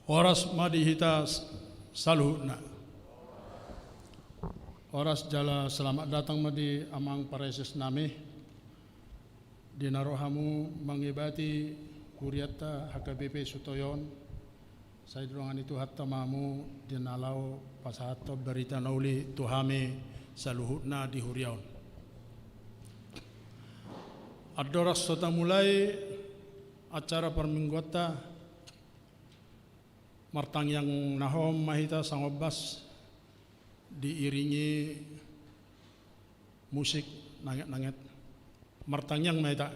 Oras madihita saluhna. Oras jala selamat datang madi amang pareses nami. Dinarohamu mangibati kuriata HKBP Sutoyon. Saya doangan itu hatta mamu dinalau pasahato berita nauli tuhami saluhna di huriaun. Adoras sota mulai acara perminggota martang yang nahom mahita sangobas diiringi musik nanget-nanget martang yang mahita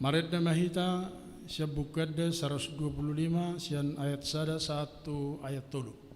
Maretna mahita siya bukadda 125 siyan ayat sada 1 ayat 3.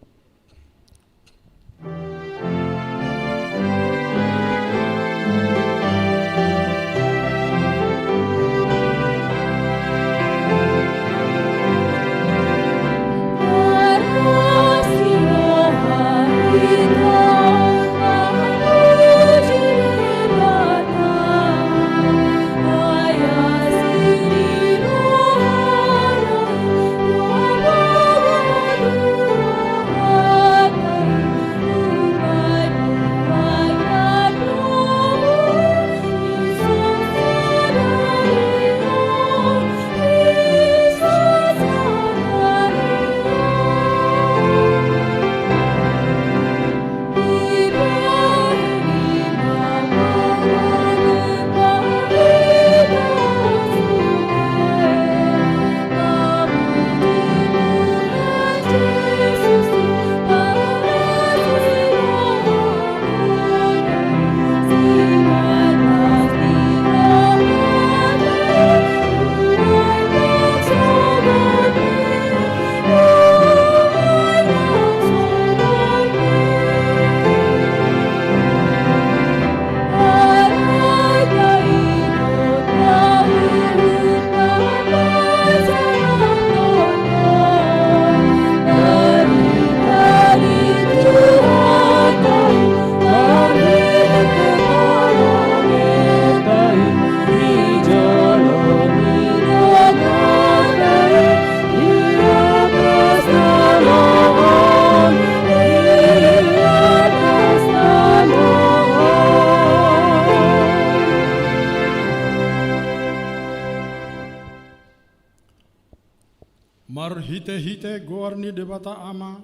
Hite-hite goarni debata ama,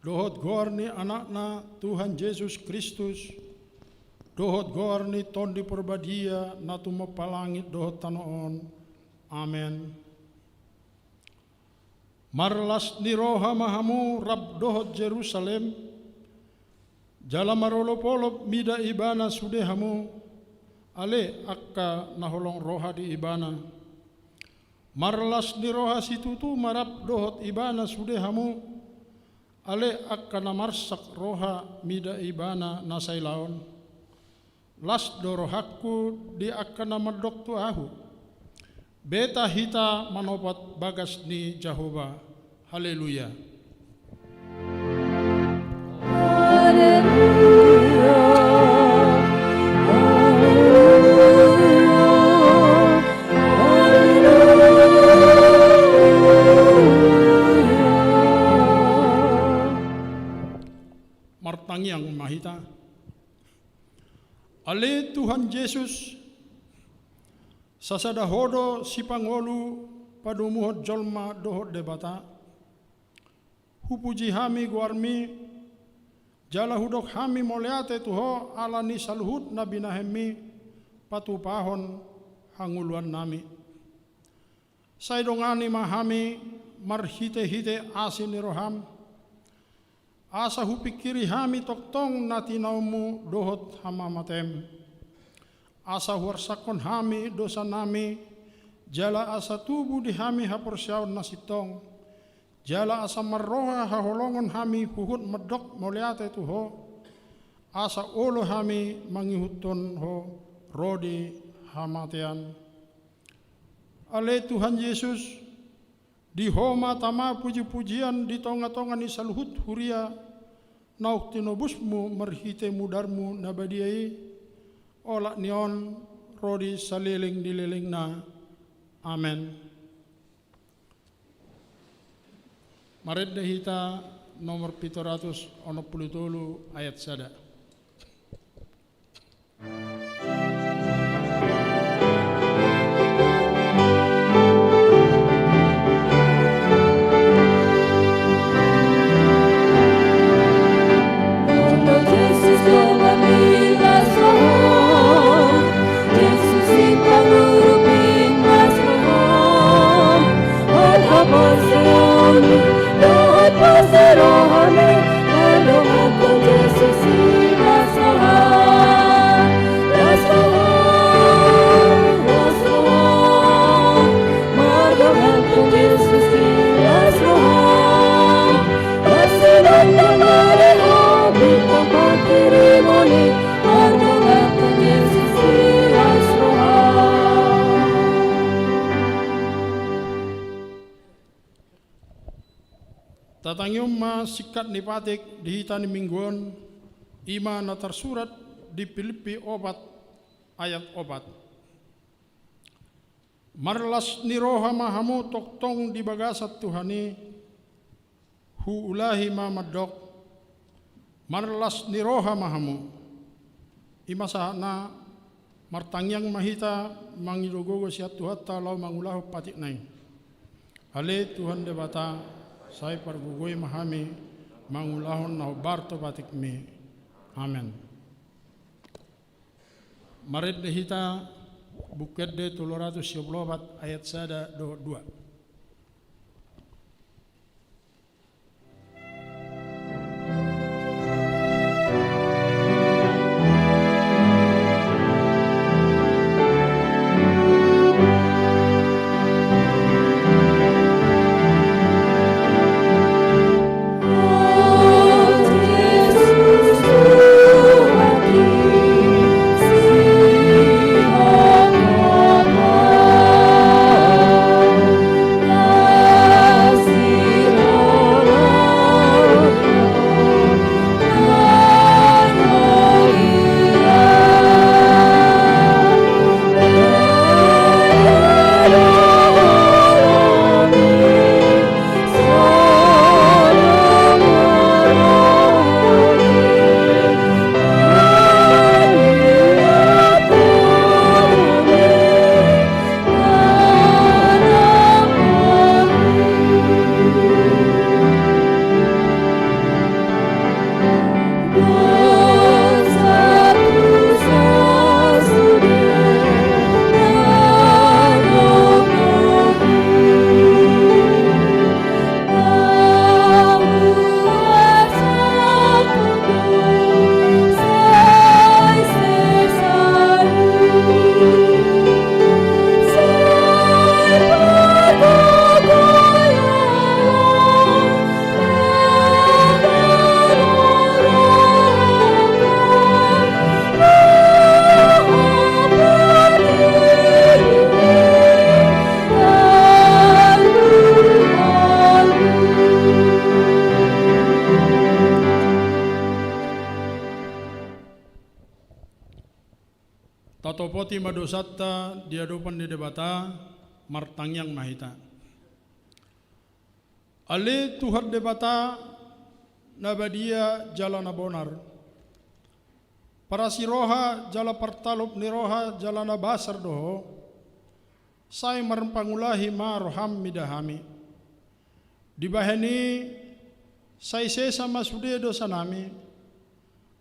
dohot goarni anakna Tuhan Yesus Kristus, dohot goarni tondi perbadia natumo palangit dohot tanoon. Amen. Marlas ni roha mahamu rab dohot Jerusalem, jala marolopolop mida ibana sudehamu, ale akka naholong roha di ibana. Marlas ni roha situtu marap dohot ibana sudehamu, ale akkana marsak roha mida ibana nasailaon. Las dorohakku di akkana madok tu ahu. Beta hita manopat bagas ni Jehovah. Haleluya. Martang yang mahita. Ale Tuhan Yesus sasada hodo si pangolu padumuhot jolma dohot debata. Hupuji hami guarmi jala hudok hami moleate tuho alani saluhut nabi nahemi patupahon hanguluan nami. Saidongani mahami marhite-hite asin ni roham. Asa hupikiri hami toktong natinaumu dohot hamamatem. Asa huarsakon hami dosa nami, jala asa tubuh di hami haporsyaun nasitong. Jala asa marroha haholongon hami huhut medok moliate tuho. Asa olo hami mangihutun ho rodi hamatian. Ale Tuhan Yesus, di homa tama puji-pujian di tonga-tonga ni saluhut huria, nauk tinobusmu merhite mudarmu nabadiai, olak nion rodi saliling dililing na. Amen. Marit dehita nomor 763 ayat sada. Tatangyom ma sikat ni patik dihita ni mingguan ima na tersurat di Filipi 4 ayat 4. Marlas ni roha mahamu toktong di bagasat Tuhani hu ulahi ma madok. Marlas ni roha mahamu ima sahana martangyang mahita mangidogogo siat Tuhatta lau mangulahu patik nai. Ale Tuhan debata saya pargugoi mahami mangulahon na barto batik mi. Amen. Marit dehita buket de 314 ayat sada 2. Tatopoti madosatta diadopan di debata martangyang mahita. Ale Tuhan debata nabadia jalana bonar. Para siroha jala partalup niroha jalana basar doho. Sai marempangulahi ma roham midahami. Dibahani sai sesa masude dosa nami.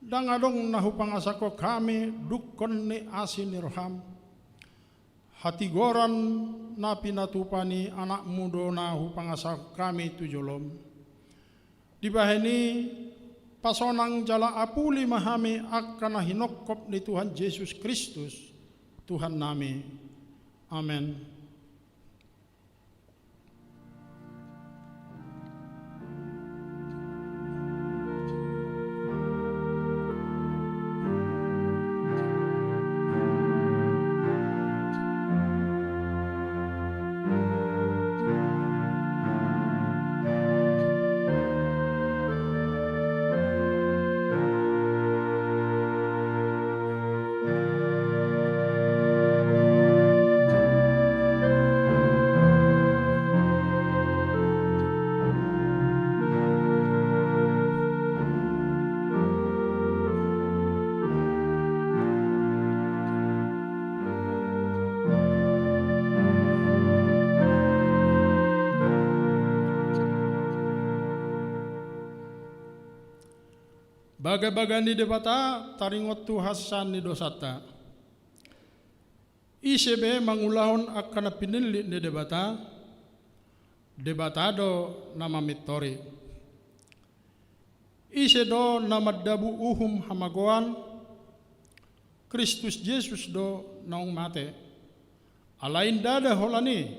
Dangadong nahupang asako kami dukon ni asin ni roham. Hati goran na pinatupani anakmu do na hupangasa kami tujolom. Dibaheni pasonang jala apuli mahami akan hinokop ni Tuhan Yesus Kristus, Tuhan nami. Amen. Baga-baga ni debata taringot tu hasan ni dosata. Isebe mangulahon akan pinili ni debata. Debatado nama mitori. Ise do nama dabu uhum hamagoan. Kristus Yesus do naung mate. Alain dada holani.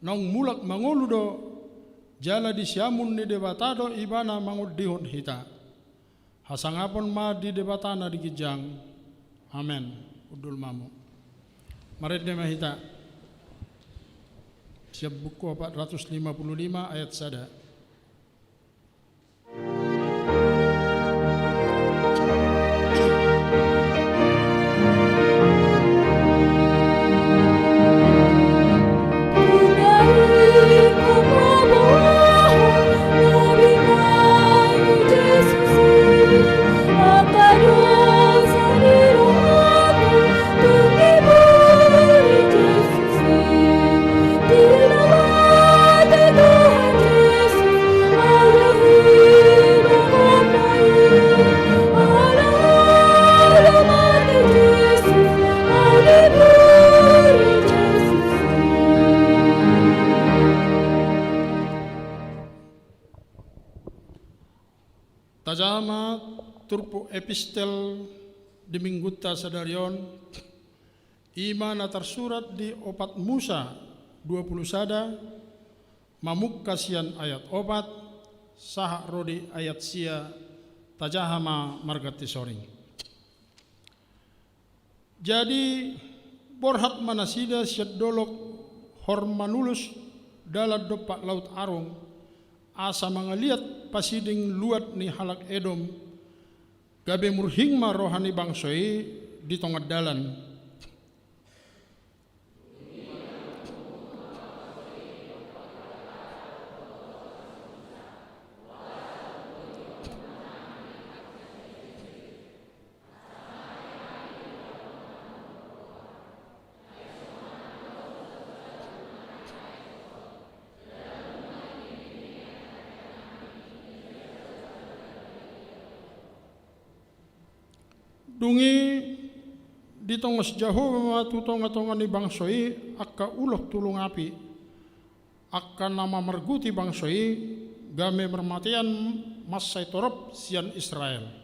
Naung mulak mangulu do. Jala di siamun ni debatado ibana mangul dihon hita. Hasangapon ma di debatana di kijang. Amen. Udul mamu. Marit ne mahita. Siap buku 455 ayat sada. Tajama turpu epistel di mingguta sadarion ima na tersurat di opat Musa 20 sada mamuk kasian ayat opat sahak rodi ayat sia tajahama margati soring. Jadi borhat manasida syad dolok hormanulus dalam dopak laut arung asa mangaliat pasiding luat ni halak Edom gabe murhingma rohani bangsoi di tonggat dalan. Dungi di tongos Jehovah tutong-tongan ni bangsoi akka uloh tulung api akka nama merguti bangsoi game mermatian masai torop sian Israel.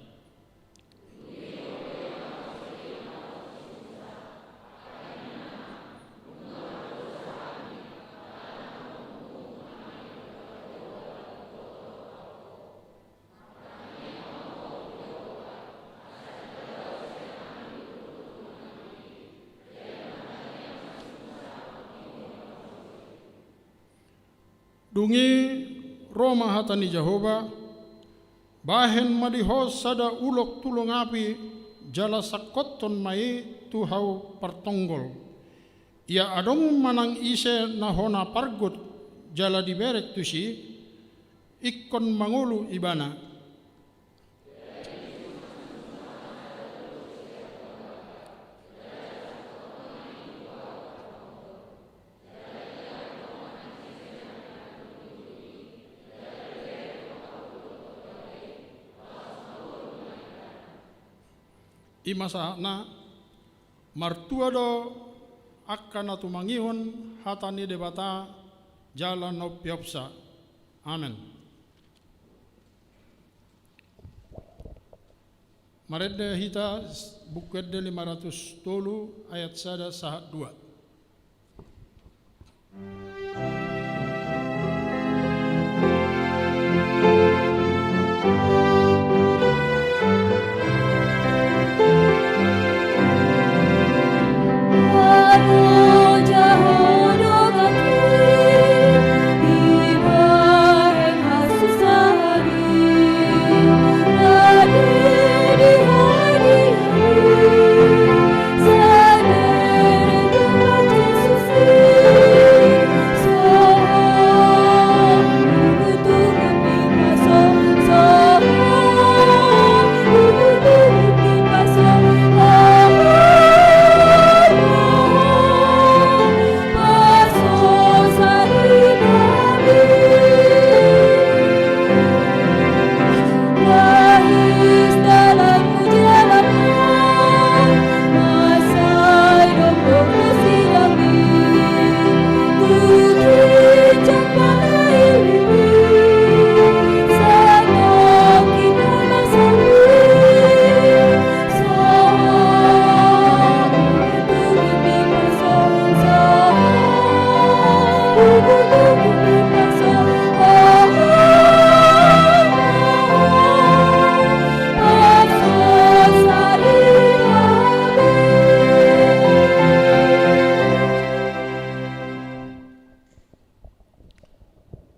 Dungi Roma hatani Jehovah bahen madihos sada ulok tulung api jala sakoton mai tuhau partonggol. Ia adong manang ise nahona pargut jala diberek tusi ikon mangulu ibana. Imasa na martua do akan atu mangihon hatani debata jalan no piopsa. Amen. Marede hita bukede 500 ayat sada sahat 2.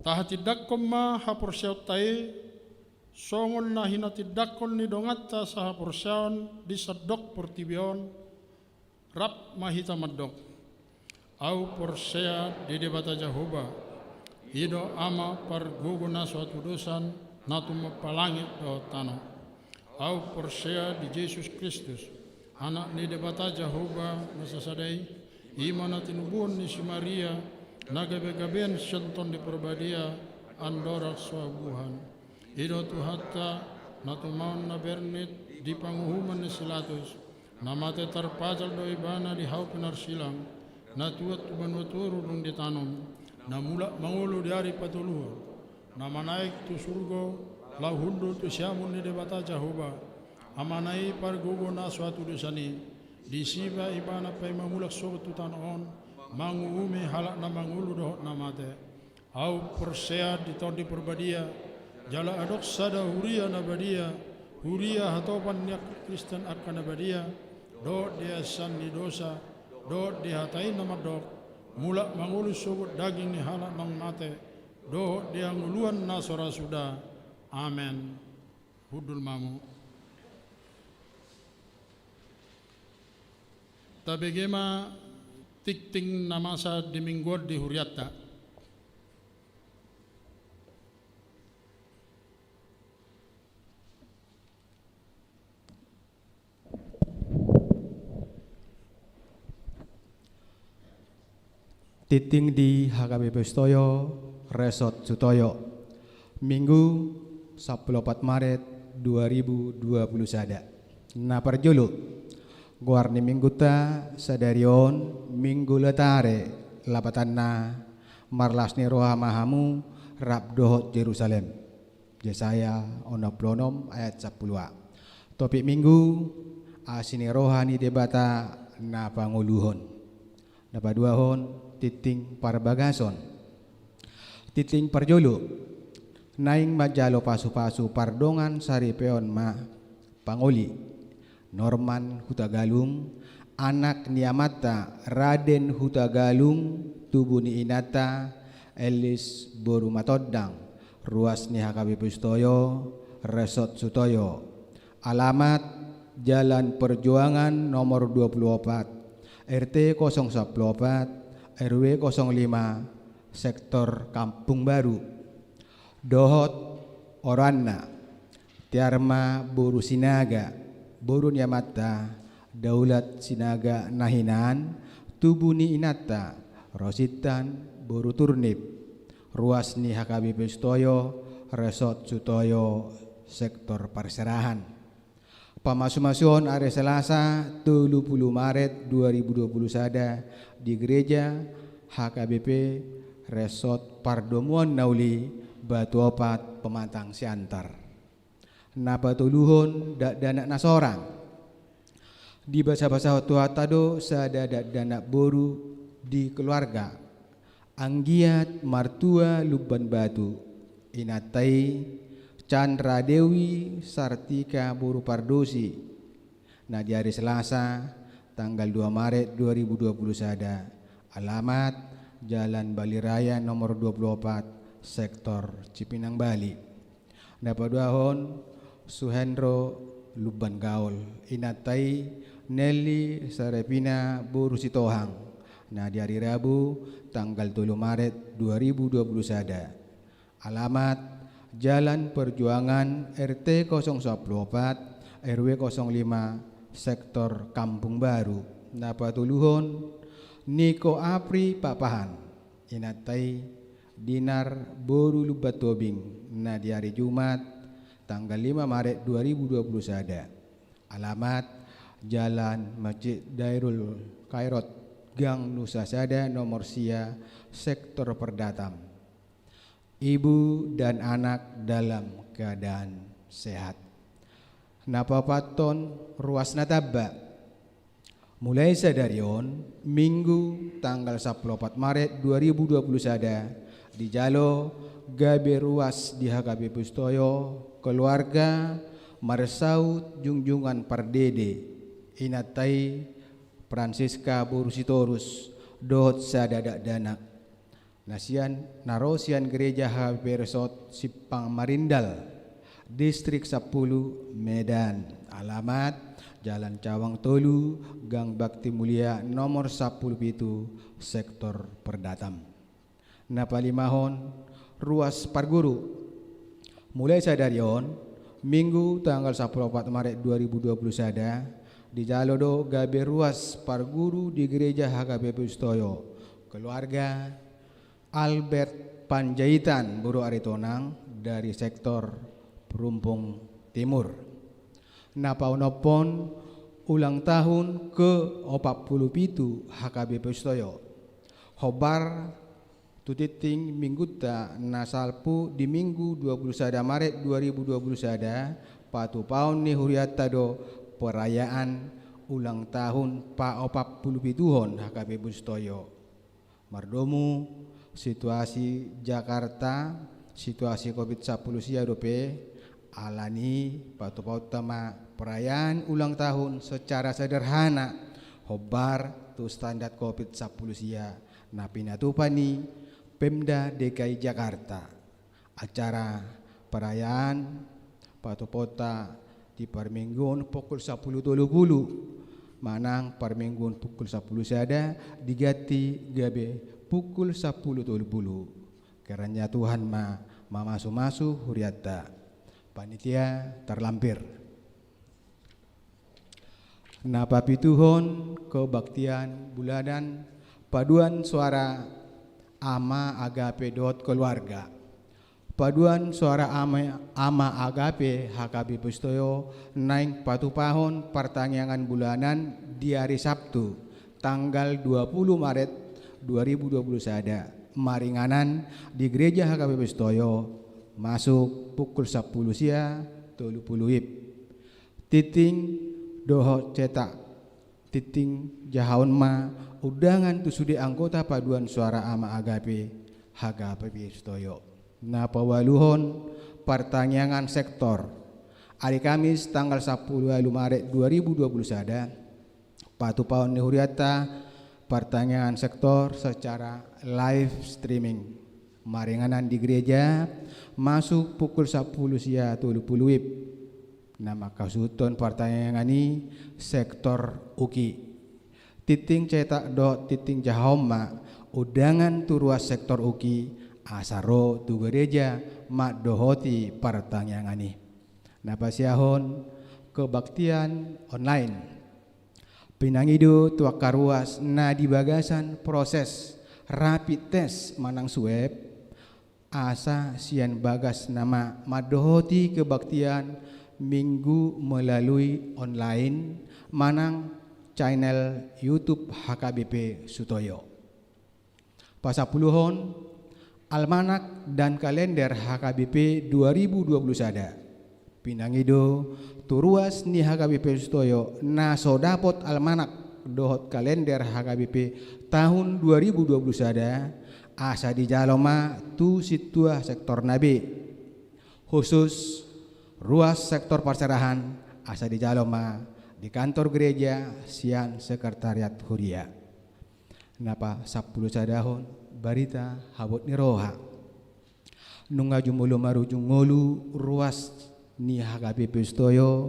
Tahatidakom ma hapursiaw tayo, songon na hinatidakon ni dongata sa hapursiawan di sadok portibion, rap mahita madok. Au porsea di debata Jehovah, hido ama parguguna suatu dosan natu mapalangit do tanah. Au porsea di Yesus Kristus, anak ni debata Jehovah nasasadai, imana tinubun ni si Maria, nagabe-gaben senton di perbadia andorak suabuhan ido tuhata natumaon na bernit di panguhuman ni silatus namate tarpajal do ibana di hau penarsilang natuat tuban waturu nung ditanong namula mangulo di hari patuluhur namanaik tu surgo lau hundu tu siamun ni debata Jehovah amanai pargugo na suatu dosani di siba ibana pay mamulak sobat tu tanon manguumi halak na mangulu dohot namate au persea di tahun di perbadia jala adok sada huria na badia huria hatopan niak Kristen akan na badia do dia san di dosa do dia hatain nama dok mula mangulu sobut daging ni halak nang mate do dia nguluan nasora sudah. Amen. Hudul mamu tabegema tikting namasa di mingguan di huriata. Titing di HKBP Stoyo, Resort Sutoyo, Minggu 14 Maret 2020 sada. Na perjulu Guarni mingguta sadarion minggu letare lapatanna marlasni roha mahamu rab dohot Yerusalem. Yesaya onok plonom ayat 10. Topik minggu asini rohani debata na panguluhon. Napa duahon titing parbagason. Titing perjulu naing majalo pasu-pasu pardongan saripeon ma panguli. Norman Hutagalung, anak niamata Raden Hutagalung, tubuh ni inata Elis Borumatodang, ruas ni HKBP Stoyo, Resort Sutoyo. Alamat Jalan Perjuangan nomor 24, RT 014, RW 05, Sektor Kampung Baru. Dohot Oranna, Tiarma Boru Sinaga, Boru Niamata, Daulat Sinaga Nahinan, Tubuh ni Inata, Rositan, Boru Turnip, ruas ni HKBP Stoyo, Resort Sutoyo, Sektor Perserahan. Pamasu-masuon hari Selasa 30 Maret 2020 sada di Gereja HKBP Resort Pardomuan Nauli Batu Opat Pematang Siantar. Napa tuluhun dak danak nasorang. Di bahasa-bahasa tua tado sada dak danak boru di keluarga. Anggiat martua Luban Batu. Inatai Chandra Dewi Sartika Boru Pardosi. Nah di hari Selasa tanggal 2 Maret 2020 sada. Alamat Jalan Bali Raya nomor 24 Sektor Cipinang Bali. Dapat duahon Suhendro Luban Gaul. Inatai Nelly Sarepina Boru Sitohang. Nah di hari Rabu tanggal 3 Maret 2020 sada. Alamat Jalan Perjuangan RT 014 RW 05 Sektor Kampung Baru. Napa tuluhon Niko Apri Papahan. Inatai Dinar Boru Lubat Tobing. Nah di hari Jumat tanggal 5 Maret 2020 sada. Alamat Jalan Masjid Dairul Khairot Gang Nusa Sada nomor Sia Sektor Perdatam. Ibu dan anak dalam keadaan sehat. Napa paton ruas natabba. Mulai sadarion Minggu tanggal 14 Maret 2020 sada di Jalo gabe ruas di HKB Pustoyo keluarga Marsaut Junjungan Pardede Inatai Francisca Borusitorus Dohot Sadadak Danak Nasian Narosian Gereja HKB Resort Sipang Marindal Distrik 10 Medan. Alamat Jalan Cawang Tolu Gang Bakti Mulia nomor 10 itu Sektor Perdatam. Napalimahon ruas Parguru. Mulai sadarion Minggu tanggal 14 Maret 2020 sada di Jalodo gabe ruas Parguru di Gereja HKB Pustoyo keluarga Albert Panjaitan Buru Aritonang dari Sektor Perumpung Timur. Napaunopon ulang tahun ke-47 HKB Pustoyo. Hobar tutiting mingguta nasalpu di Minggu 21 Maret 2020 sada patu paun ni huriata do perayaan ulang tahun pa-47 HKB Pustoyo. Mardomu situasi Jakarta, situasi COVID-19 sia dope alani patu-patu tama perayaan ulang tahun secara sederhana hobar tu standar COVID-19 sia na pinatupani Pemda DKI Jakarta acara perayaan patu-pota di Parminggon pukul 10.30 manang Parminggon pukul 10 sada digati gabe pukul 10.30 kerana Tuhan masu huriata panitia terlampir. Napa pituhon kebaktian bulanan paduan suara ama agape dot keluarga. Paduan suara ama agape HKB Pustoyo naik patupahon pertanyaan bulanan di hari Sabtu tanggal 20 Maret 2020 sada maringanan di Gereja HKB Pustoyo masuk pukul 10 sia 30 wib. Titing doho cetak titing jahaun ma udangan tu sudi anggota paduan suara ama agape HKB Pustoyo. Na pawaluhon pertanyaan sektor hari Kamis tanggal 10 Maret 2020 sada patu paun ni huriata pertanyaan sektor secara live streaming maringanan di gereja masuk pukul 10 sia 30 wib. Nama kasuton pertanyaan ini sektor uki titing cetak do titing jahoma udangan tu ruas sektor uki asaro tu gereja mak dohoti pertanyaan ini. Napa siahon kebaktian online pinangido tuak karuas na di bagasan proses rapid test manang swab asa sian bagas nama madohoti kebaktian minggu melalui online manang channel YouTube HKBP Sutoyo. pasapuluhon almanak dan kalender HKBP 2020 sada. Pinangido turuas ni HKBP Sutoyo na sodapot almanak dohot kalender HKBP tahun 2020 sada asa di jaloma tu situa sektor nabi khusus ruas sektor perserahan asa di jaloma di kantor gereja sian sekretariat huria. Napa 10 sadahon barita habot ni roha nunga jumulu marujung ngolu ruas ni HKBP Sutoyo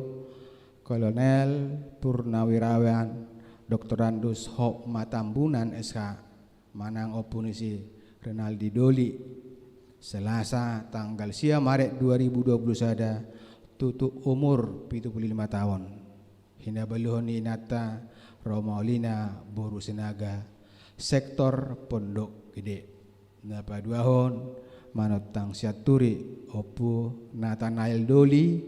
Kolonel Purnawirawan Dr. Andus Hop Matambunan SH Manang Opunisi Renaldi Doli Selasa tanggal sia Maret 2020 sada tutup umur 75 tahun. Hina baluhon ni Inata Romaulina Boru Senaga sektor Pondok Gede. Napa duahon manotang siaturi Opu Nathanael Doli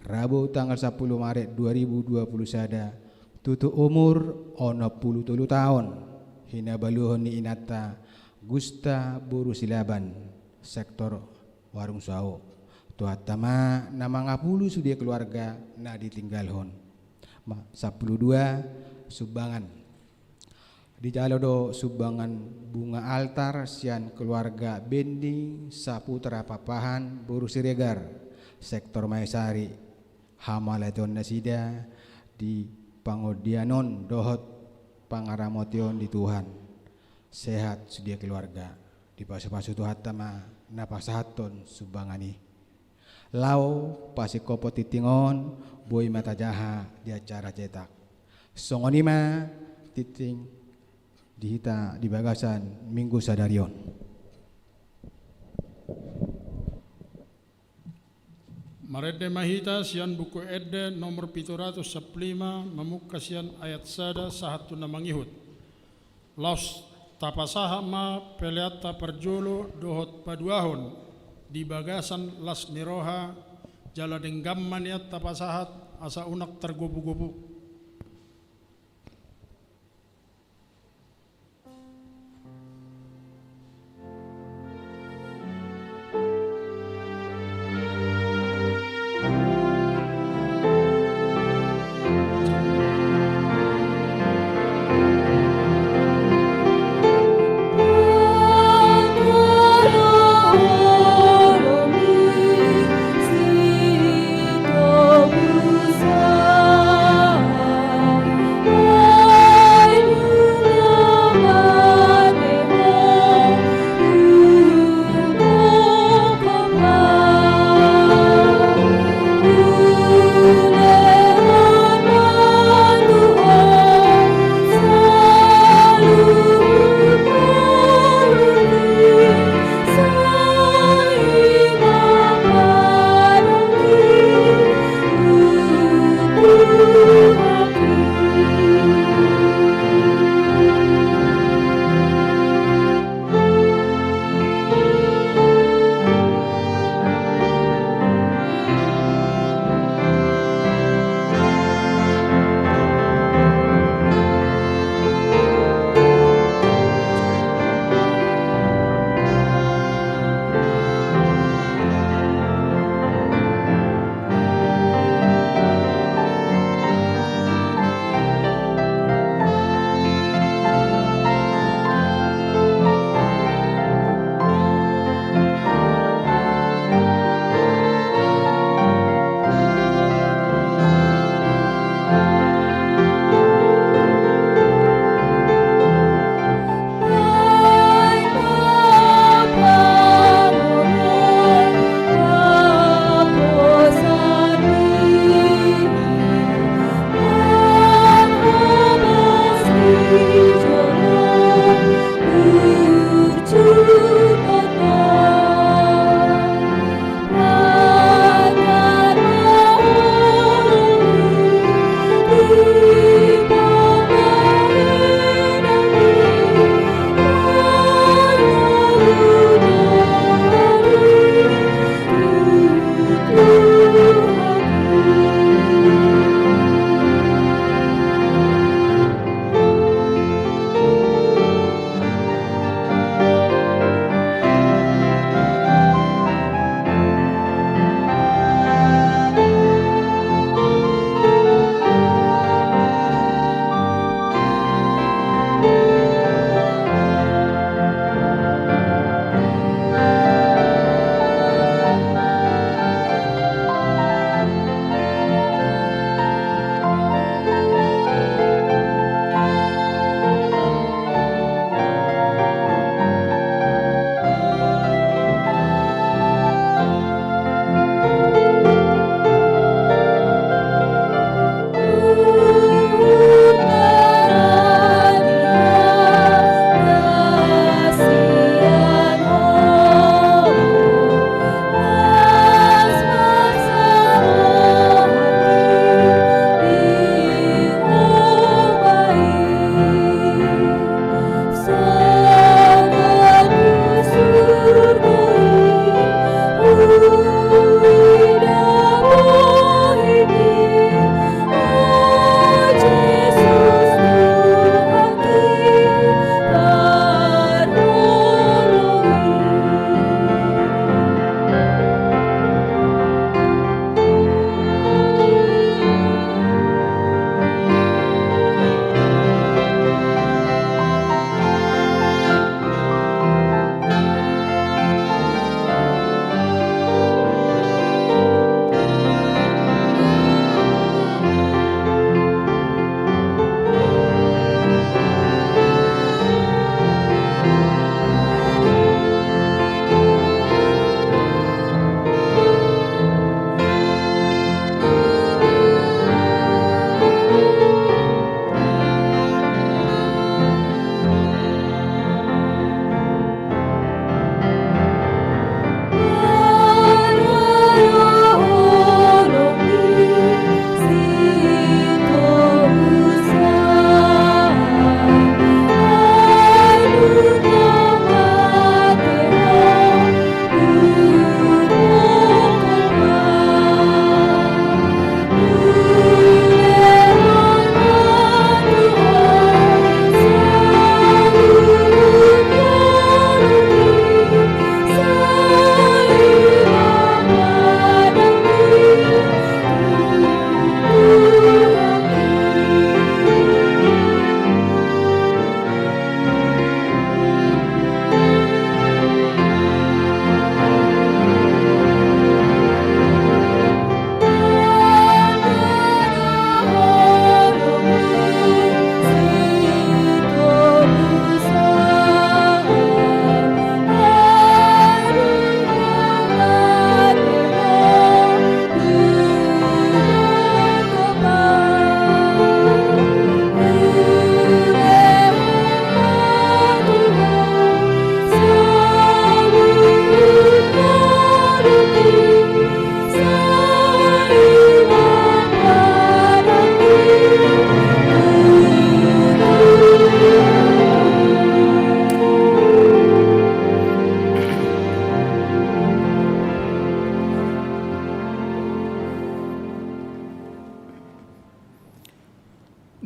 Rabu tanggal 10 Maret 2020 sada tutup umur 63 tahun. Hina baluhon ni Inata Gusta Boru Silaban sektor Warung Sao. Tuhatama nama ngapulu sudia keluarga na ditinggalhon. 12 sumbangan. Di jalodo sumbangan bunga altar sian keluarga Bendi Saputra Papahan Boru Siregar sektor Maesari Hamalaton Nasida di Pangodianon dohot Pangaramotion di Tuhan. Sehat sudia keluarga di pasu-pasu tuhatama napasahaton sumbangani. Lau pasikopo titingon boy mata jaha di acara cetak. Songonima titing dihita di bagasan Minggu Sadarion. Marede mahita sian buku ede nomor 715 memuka sian ayat sada sahatu namangihut. Laus tapasaha ma peleata perjolo dohot paduahon di bagasan las niroha jala denggamman ya tapasahat asa unak tergobu-gobu. Sito busa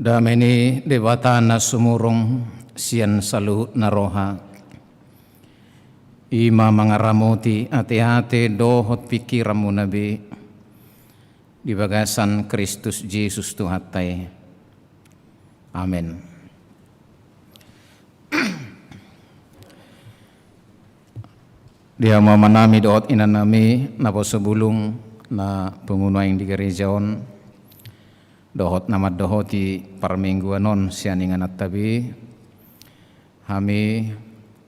Dameni dewata na sumurong sian saluhut na roha. Ima mangaramoti ate-ate dohot pikiramu nabi. Di bagasan Kristus Yesus Tuhatai. Amin. Dia memanami dohot inanami napa sebulung na pengunuaing di gerejaon. Dohot nama dohoti parmingguanon sianingan tabi. Hami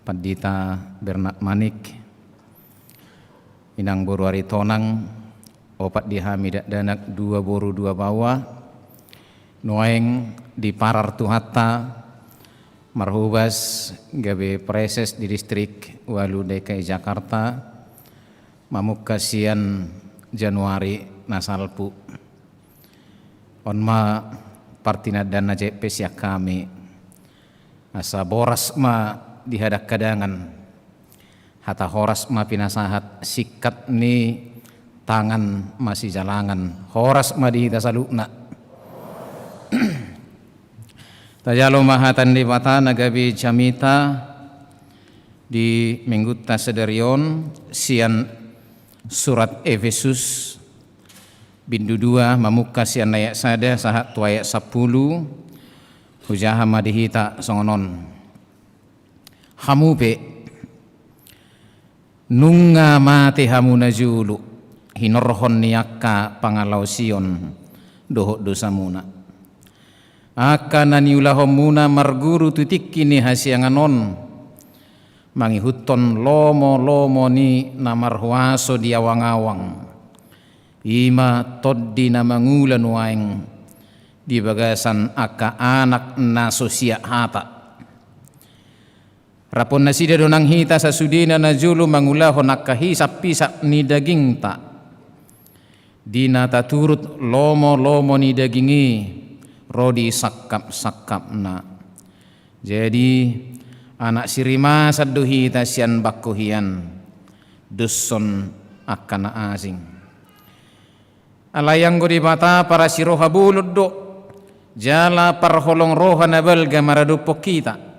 Pandita Bernard Manik inang boru hari tonang opat di hami danak 2 boru 2 bawa noeng di parar tuhata marhubas gabe preses di distrik Walu DKI Jakarta mamuk kasian Januari nasalpu onma partina dana JPS ya kami asa boras ma dihadak kadangan hata horas ma pinasahat sikat ni tangan masih jalangan horas ma dihita salukna tajalo mahatan di mata nagabi jamita di mingguta sedarion sian surat Efesus bindu 2 mamuka sian ayat sada sahat tu ayat 10 hujaha madihita songonon hamupe nunga mate hamu najulu hinorhon niaka pangalausion dohok dosamuna akana niulahomuna marguru tutikini hasianganon mangihuton lomo ni namarhuaso diawang-awang ima toddi namangulan waeng di bagasan aka anak nasosia hata rapon nasida donang hita sasudina najulu mangulahon akahisap pisap ni daging ta dina taturut lomo ni dagingi rodi sakap na jadi anak sirima saddu hita sian bakuhian duson akana asing alayang godi mata para siroha bulud do jala parholong roha nabal gamaradu pokita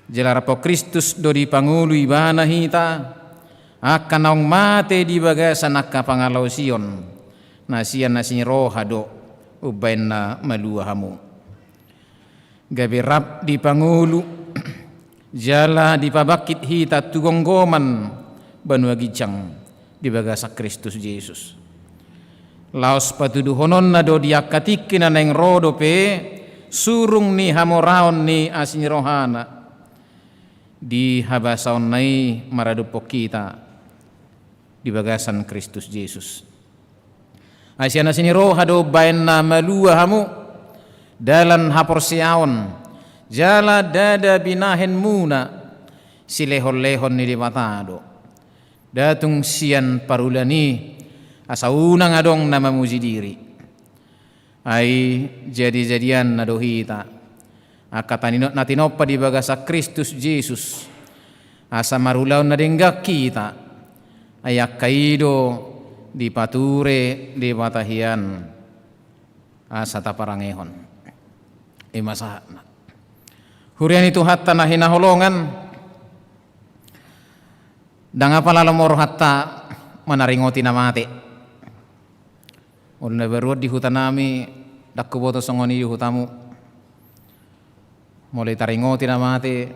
Jelarapo Kristus do di pangulu ibana hita akan naung mate di bagasan akka pangalausion nasian nasi roha do ubain na malua hamu gabi rap di pangulu jala di pabakit hita tugonggoman banua gijang di bagasa Kristus Yesus laos patuduhonon na do diakatikin na neng rodo pe surung ni hamoraon ni asin rohana di habasaon nai maradupok kita di bagasan Kristus Yesus. Asyana sini roha do bain na malua hamu dalan haporsiaon jala dada binahen muna silehon-lehon ni di matado datung sian parulani asaunang adong nama muji diri ai jadi-jadian nadohita akatan natinopa di bagasa Kristus Yesus asa marulaw na denggak kita ayak kaido di pature di batahian asa taparangehon imasahatna hurian itu hatta na hinaholongan dang apa lalamor hatta manaringoti na mate ulna beruat di hutanami dakkuboto songoni di hutamu mulai taringoti na mate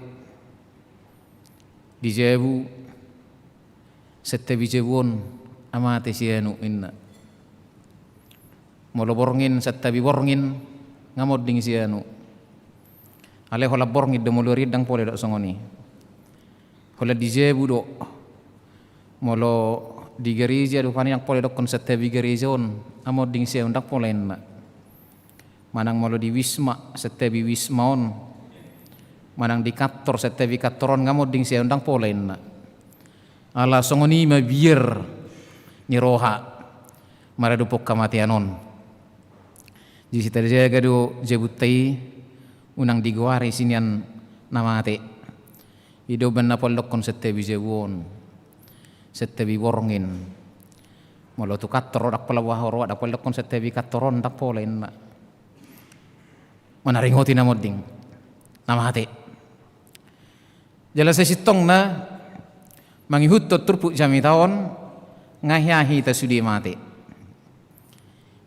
di jebu sette bijebun amate sienu inna molo borngin sette biborngin ngamod ding sienu ale hola borngid de molo ridang pole do songoni hola di jebu do molo di gereja do pani yang pole do kon sette bi gereja on amod ding sienu dak pole inna manang molo di wisma sette bi wisma on manang di kantor setevi kantoron ngamod ding sia undang polen ala songoni mabier ni roha maradupok kamatianon di sita jaga do jebutai unang digwari sinian namate ido banna pollok kon setevi jewon setevi worngin molo tu kantor dak pala wahoro dak pollok kon setevi kantoron dak polen Menaringoti na moding. Namate. Jala sa sitong na mangihutot turpuk jami taon ngahiahi ta sudi mate.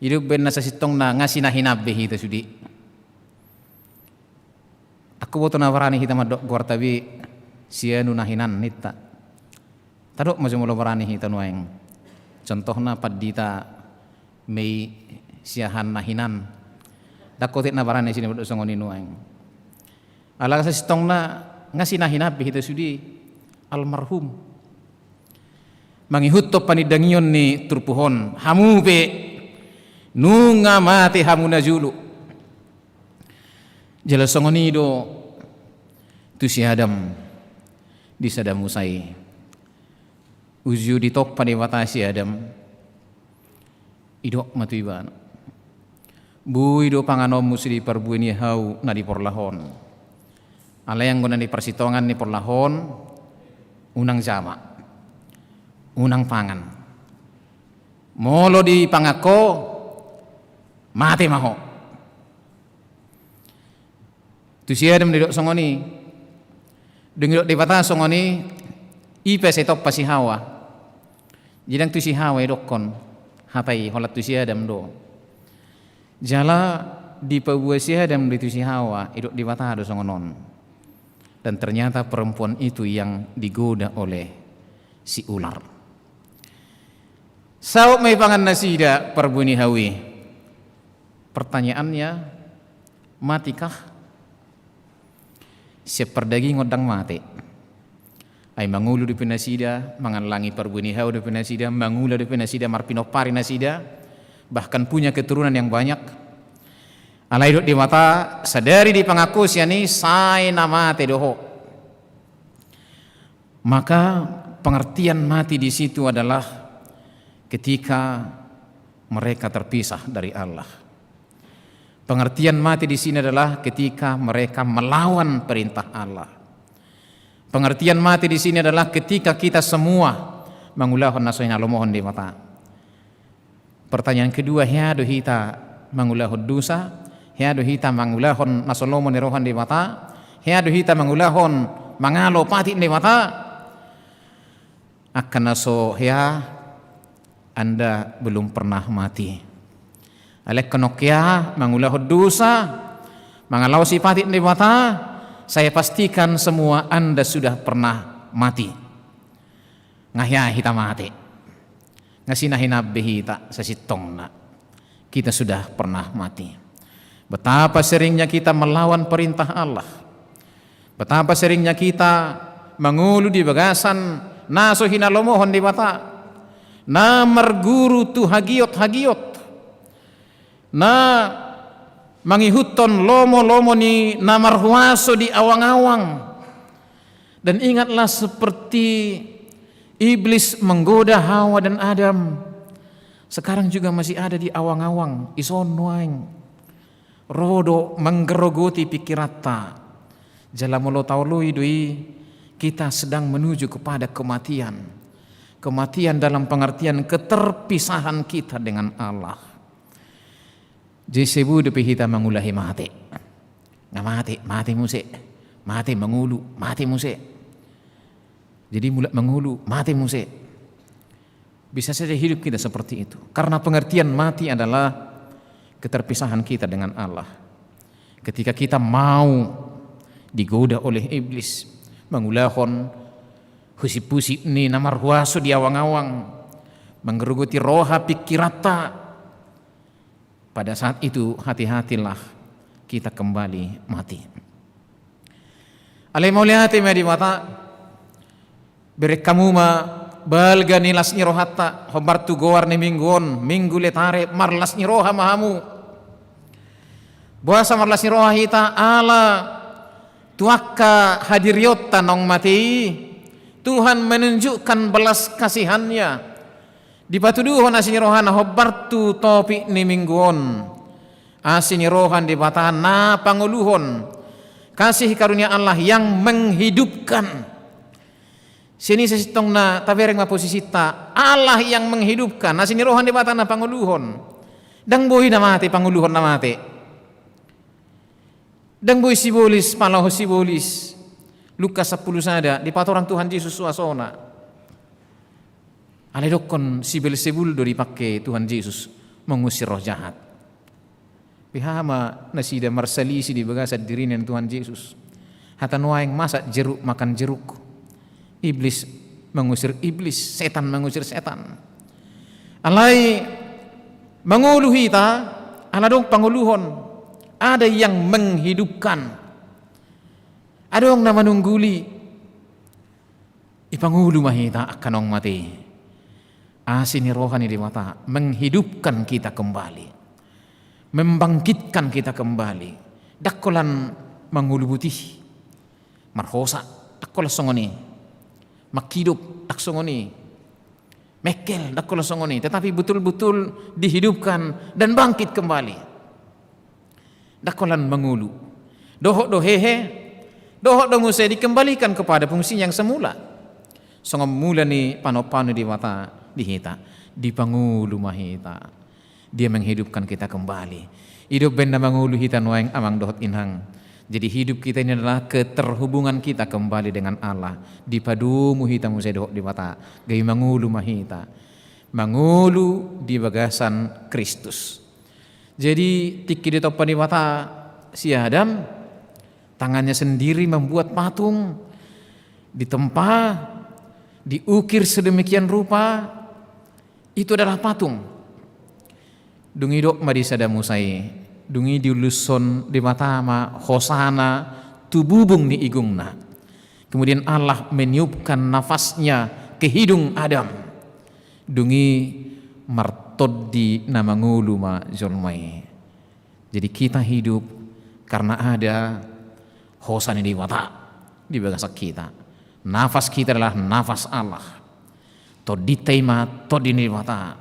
Hidup ben na sa sitong na ngasinahinabehi ta sudi. Aku boto na warani hita madok gor tabi sianu nahinan nita. Tadok majulo warani hita nuaing. Contohna padita mei siahan nahinan. Dakotit na warani sini bodo songoni nuaing. Ala sa sitong na ngasinahinabehi ta sudi almarhum. Mangihuto panidangion ni turpuhon hamu pe nunga mate hamu na julu. Jala songoni do tu si Adam di Sadam Musai uju ditok paniwata si Adam idok matuiban bu ido panganom musi di perbuini hau na di porlahon ala yang guna di persitongan ni porlahon unang jama unang pangan molo di pangako mate maho tu si Adam didok songoni dengidok di bata songoni ipe setop pasi Hawa jidang tu si Hawa dokon hatai holat tu si Adam do jala di pabuah si Adam di tu si Hawa idok di bata do songonon dan ternyata perempuan itu yang digoda oleh si ular. Sauk mai pangan nasida perbuni hawi. Pertanyaannya, matikah? Seperdagi ngodang mati. Ay mangulu di penasida, mangalangi perbuni hawi di penasida, mangula di penasida, marpinopari nasida, bahkan punya keturunan yang banyak. Alai dok di mata sadari di pangaku siani sai nama tedoho. Maka pengertian mati di situ adalah ketika mereka terpisah dari Allah. Pengertian mati di sini adalah ketika mereka melawan perintah Allah. Pengertian mati di sini adalah ketika kita semua mangulahon nasohina lomohon di mata. Pertanyaan kedua, hiadu hita mangulahon dosa. Hiadu hita mangulahon nasolomo nirohan di mata. Hiadu hita mangulahon mangalo pati di mata. Akan naso hia Anda belum pernah mati. Alek kenokya mangulahon dosa, mangalau si pati di mata. Saya pastikan semua Anda sudah pernah mati. Ngahya hita mati. Ngasinahinabe hita sa sitongna. Kita sudah pernah mati. Betapa seringnya kita melawan perintah Allah. Betapa seringnya kita mengulu di bagasan naso hinalomohon di mata. Na merguru tu hagiot. Na mangihuton lomo-lomo ni namarhuaso di awang-awang. Dan ingatlah seperti iblis menggoda Hawa dan Adam. Sekarang juga masih ada di awang-awang. Ison waing. Rodo menggerogoti pikirata. Jala mulo taului dui kita sedang menuju kepada kematian. Kematian dalam pengertian keterpisahan kita dengan Allah. Jesebu depi kita mengulahi mati. Mati musik. Mati mengulu, mati musik. Jadi mulai mengulu, mati musik. Bisa saja hidup kita seperti itu. Karena pengertian mati adalah keterpisahan kita dengan Allah. Ketika kita mau digoda oleh iblis, mengulahon husip-husip ni namarhuaso di awang-awang, menggerogoti roha pikirata. Pada saat itu hati-hatilah kita kembali mati. Alai maulihati di mata berek kamu ma balga nilas ni rohata hobar tu goar ni mingguon minggu letare marlas ni roha mahamu buasa marlas ni roha hita ala tuaka hadiriot tanong mati. Tuhan menunjukkan belas kasihannya di batu duhon asini rohana hobar tu topi ni mingguon asini rohan di batahan na panguluhon kasih karunia Allah yang menghidupkan. Sini sesitong na tabereng ma posisita Allah yang menghidupkan asini rohan di batana panguluhon dang bohi na mati panguluhon na mati Dan boy sibolis, palaho sibolis. Lukas 10 sada, di patorang Tuhan Yesus suasana. Aledokon si Beelzebul do dipakai Tuhan Yesus mengusir roh jahat. Pihama nasida marsalisi di bagasat dirinin Tuhan Yesus. Hatan waeng masak jeruk makan jeruk. Iblis mengusir iblis, setan mengusir setan. Alai menguluhi ta, aladong panguluhon. Ada yang menghidupkan, ada yang nama nungguli, ipangulu mahita akan orang mati. Asini rohani di mata, menghidupkan kita kembali, membangkitkan kita kembali. Dakolan mangulu putih, marhosa, dakola songoni, makidup, dak songoni, mekel, dakola songoni. Tetapi betul-betul dihidupkan dan bangkit kembali. Dakolan mengulu, dohok dohehe, dohok donguse dikembalikan kepada fungsi yang semula. Songom mula ni panopano di mata dihita, di pangulu mahita. Dia menghidupkan kita kembali. Hidup benda mangulu hitan waeng amang dohot inhang. Jadi hidup kita ini adalah keterhubungan kita kembali dengan Allah. Di padu muhita musai dohok di mata, gay mangulu mahita, mangulu di bagasan Kristus. Jadi tiki di topan di mata si Adam, tangannya sendiri membuat patung, ditempa, diukir sedemikian rupa, itu adalah patung. Dungi dok madisa damusai, dungi diuluson di mata ma hosana tububung ni igungna. Kemudian Allah meniupkan nafasnya ke hidung Adam. Dungi martoddi nama ngulu ma jolmai. Jadi kita hidup karena ada hosan di mata di bagasak kita. Nafas kita adalah nafas Allah. Toddi tema toddi di mata.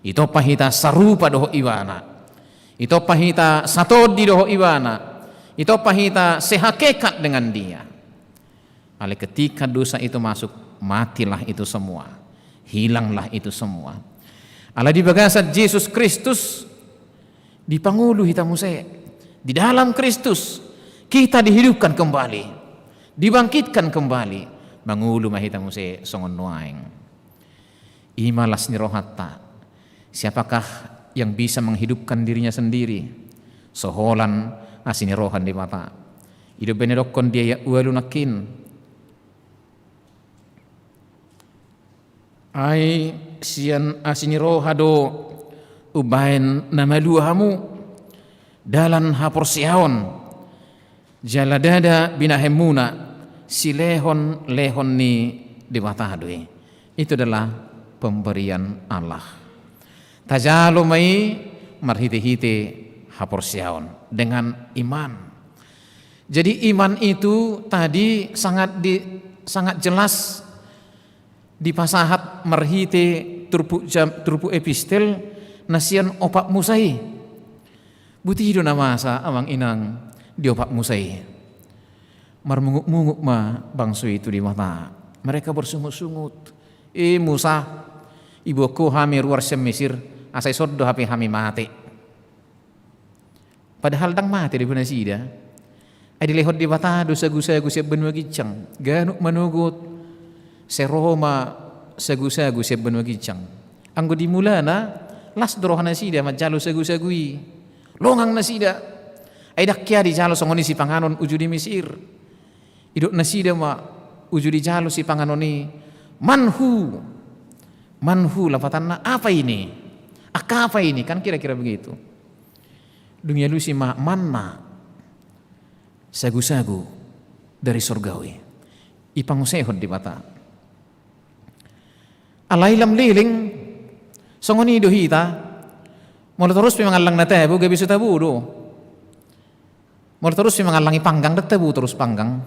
Ito pahita sarupa doho iwana. Ito pahita satodi doho iwana. Ito pahita sehakekat dengan dia. Oleh ketika dosa itu masuk, matilah itu semua. Hilanglah itu semua. Allah di bagasat Yesus Kristus di pangulu hita musai. Di dalam Kristus kita dihidupkan kembali, dibangkitkan kembali. Mangulu mahita musai songon nuaing. Imalas ni rohatta. Siapakah yang bisa menghidupkan dirinya sendiri? Soholan asini rohan di mata. Hidup benedokon dia ualunakin. Ai sian asini rohado ubain nama luahamu dalan haporsiaon jaladada binahemuna silehon lehon ni dibatadui. Itu adalah pemberian Allah. Tajalo mai marhite-hite haporsiaon dengan iman. Jadi iman itu tadi sangat jelas di pasahat marhite turpu epistel nasian opak musai. Butido na masa amang inang di opak musai. Marmunguk-munguk ma bangso itu di mata. Mereka bersungut-sungut. Musa, ibuku hami ruar Mesir, asai soddo hape hami mate. Padahal dang mate di bunasida. Ay dilehot di mata dosa-gusagu siap benua gicang. Ganuk manugut. Seroma sagu-sagu siap benua gicang. Anggo dimula na las dorohan nasida majalo sagu-sagui. Longang nasida. Ay dakya di jalo songoni si panganon uju di Mesir. Idok nasida ma uju di jalo si panganon ni manhu lapatan apa ini? Apa ini? Kan kira-kira begitu. Dunia lu si manna sagu-sagu dari surgawi. Ipang sehod di mata. Alailam liling songoni dohita mau terus pimangalang na tebu gabi su tabu do. Mau terus pimangalangi panggang dat tebu terus panggang.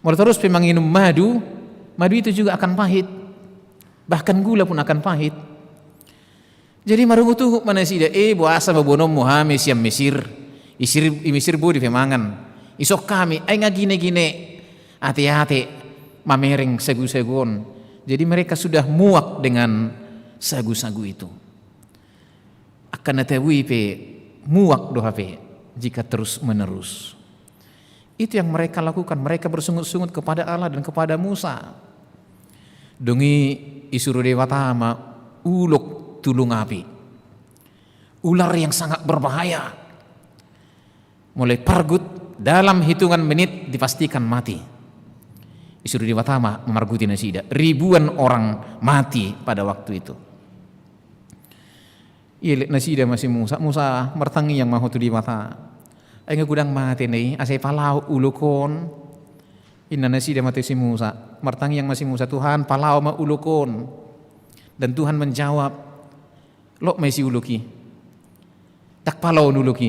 Mau terus pimanginum madu itu juga akan pahit. Bahkan gula pun akan pahit. Jadi marungutuh mana sida buasa babonom muhame siam Mesir. Mesir bu di pemangan. Isok kami ay nga gine-gine hati-hati mamereng sagu-sagon. Jadi mereka sudah muak dengan sagu-sagu itu. Akan natewi pe muak doha pe jika terus menerus. Itu yang mereka lakukan. Mereka bersungut-sungut kepada Allah dan kepada Musa. Dungi isuru dewa tama uluk tulung api. Ular yang sangat berbahaya. Mulai pargut dalam hitungan menit dipastikan mati. Isuru dewa tama memarguti Nasida. Ribuan orang mati pada waktu itu. Iya Nasida masih Musa mertangi yang mahu tu di mata. Ay nga gudang mati nih, asay palau ulukon. Inna Nasida mati si Musa. Martangi yang masih Musa, Tuhan palau ma ulukon. Dan Tuhan menjawab, lo may si uluki. Tak palau uluki.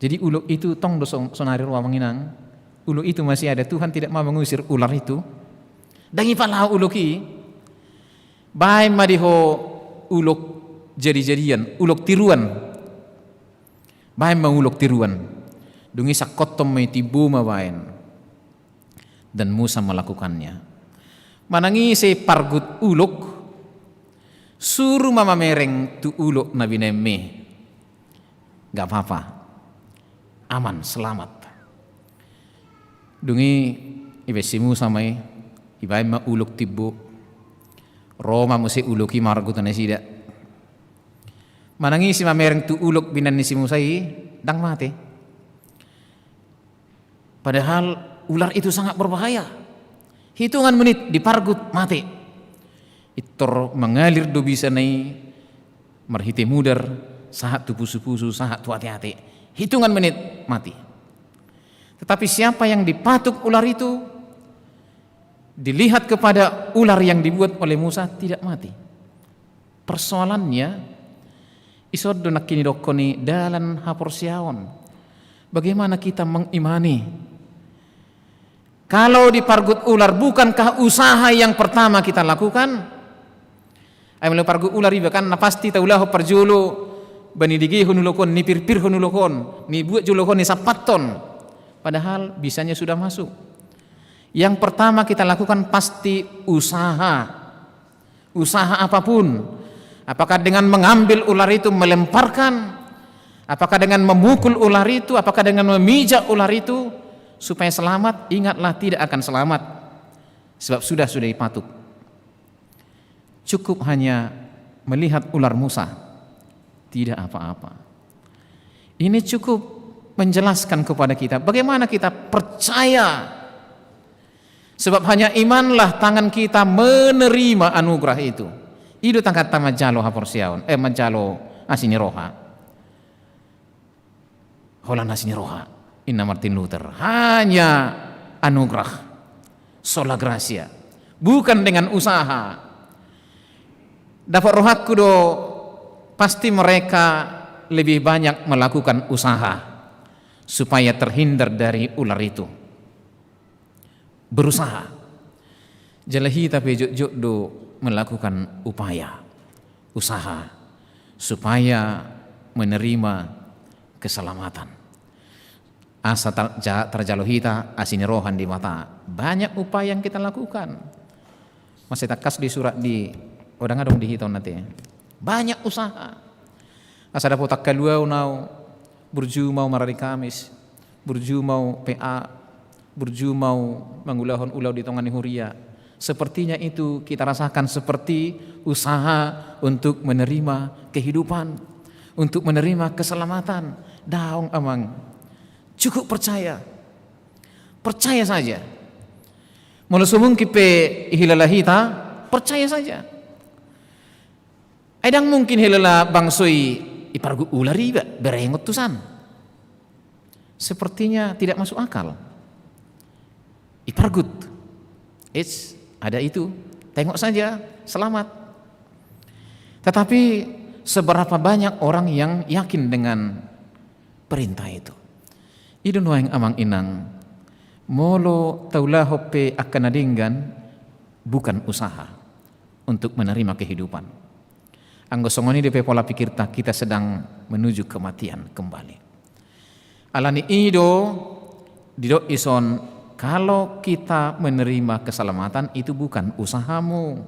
Jadi uluk itu tong do sonari ruang manginang. Uluk itu masih ada. Tuhan tidak mau mengusir ular itu. Dangi palau uluki. Bahay madiho uluk jadi-jadian, uluk tiruan. Bahan menguluk tiruan, dungi sakotom may tibu mabayan, dan Musa melakukannya. Manangi se pargut uluk, suruh mama mereng tu uluk nabi neme, gak apa-apa, aman selamat. Dungi ibesi Musa may ibahay ma uluk tibu, Roma musi uluki margutan Nasida. Manangi si mamereng tu uluk binan ni si Musai dang mati. Padahal ular itu sangat berbahaya. Hitungan menit dipargut mati. Itor mengalir do bisa nai marhite mudar sahat tu pusu-pusu sahat tu hati-hati. Hitungan menit mati. Tetapi siapa yang dipatuk ular itu dilihat kepada ular yang dibuat oleh Musa tidak mati. Persoalannya isod do nakini dokoni dalan haporsiaon. Bagaimana kita mengimani? Kalau dipargut ular, bukankah usaha yang pertama kita lakukan? Ay melo pargut ular iba kan na pasti taulah perjulu bani digi hunulokon ni pirpir hunulokon ni buat julokon ni sapaton. Padahal bisanya sudah masuk. Yang pertama kita lakukan pasti usaha. Usaha apapun. Apakah dengan mengambil ular itu melemparkan? Apakah dengan memukul ular itu? Apakah dengan memijak ular itu? Supaya selamat, ingatlah tidak akan selamat. Sebab sudah dipatuk. Cukup hanya melihat ular Musa. Tidak apa-apa. Ini cukup menjelaskan kepada kita bagaimana kita percaya. Sebab hanya imanlah tangan kita menerima anugerah itu. Idu tangkat majalo haporsiaon, majalo asini roha. Holan asini roha. Inna Martin Luther. Hanya anugerah, sola gracia. Bukan dengan usaha. Dapat rohaku do pasti mereka lebih banyak melakukan usaha supaya terhindar dari ular itu. Berusaha. Jalahi tapi jok do melakukan upaya, usaha supaya menerima keselamatan. Asa terjalohita asini rohan di mata. Banyak upaya yang kita lakukan. Masih takas di surat di odang-odong di hitung nanti. Banyak usaha. Asa dapat tak kedua unau burju mau marari Kamis, burju mau PA, burju mau mangulahon ulau di tongani huria. Sepertinya itu kita rasakan seperti usaha untuk menerima kehidupan, untuk menerima keselamatan. Daung amang, cukup percaya, percaya saja. Malusumung kipe hilalahita, percaya saja. Aidang mungkin hilala bangsoi ipargu ulari berengot tusan. Sepertinya tidak masuk akal. Ipargut, ada itu, tengok saja, selamat. Tetapi seberapa banyak orang yang yakin dengan perintah itu? Idun yang amang inang, molo taulah hope akan nadinggan bukan usaha untuk menerima kehidupan. Anggosongoni DP pola pikir kita sedang menuju kematian kembali. Alani ido dido ison. Kalau kita menerima keselamatan itu bukan usahamu.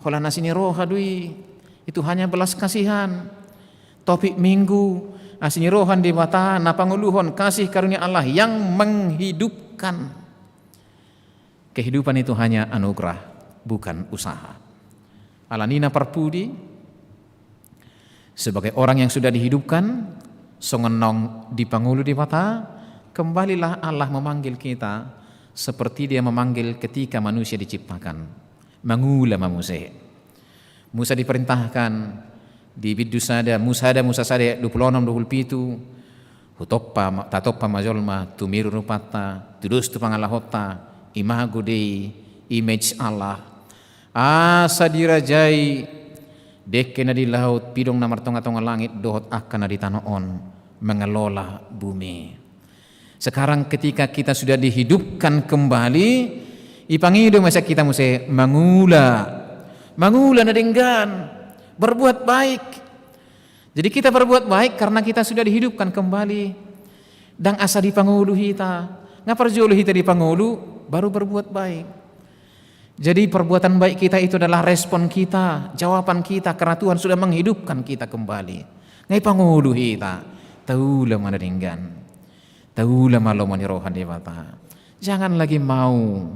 Holana sini roha dui itu hanya belas kasihan. Topik minggu asini rohan di mata na panguluhon kasih karunia Allah yang menghidupkan. Kehidupan itu hanya anugerah, bukan usaha. Alanina perpudi sebagai orang yang sudah dihidupkan, songenong di pangulu di mata, kembalilah Allah memanggil kita seperti Dia memanggil ketika manusia diciptakan. Mangula mamuse. Musa diperintahkan di bidusada Musa sade 26-27 hutoppa tatoppa majolma tumiru rupata tudus tu pangalahota imago dei image Allah asa dirajai dekena di laut pidong namar tonga-tonga langit dohot akan di tanoon mengelola bumi. Sekarang ketika kita sudah dihidupkan kembali ipangido masa kita mesti mangula nadenggan berbuat baik. Jadi kita berbuat baik karena kita sudah dihidupkan kembali. Dan asa di pangulu hita. Ngaparjolo hita di pangulu baru berbuat baik. Jadi perbuatan baik kita itu adalah respon kita, jawaban kita karena Tuhan sudah menghidupkan kita kembali. Ngai pangulu hita. Taulah mana denggan. Taulah malo mani rohan dewata. Jangan lagi mau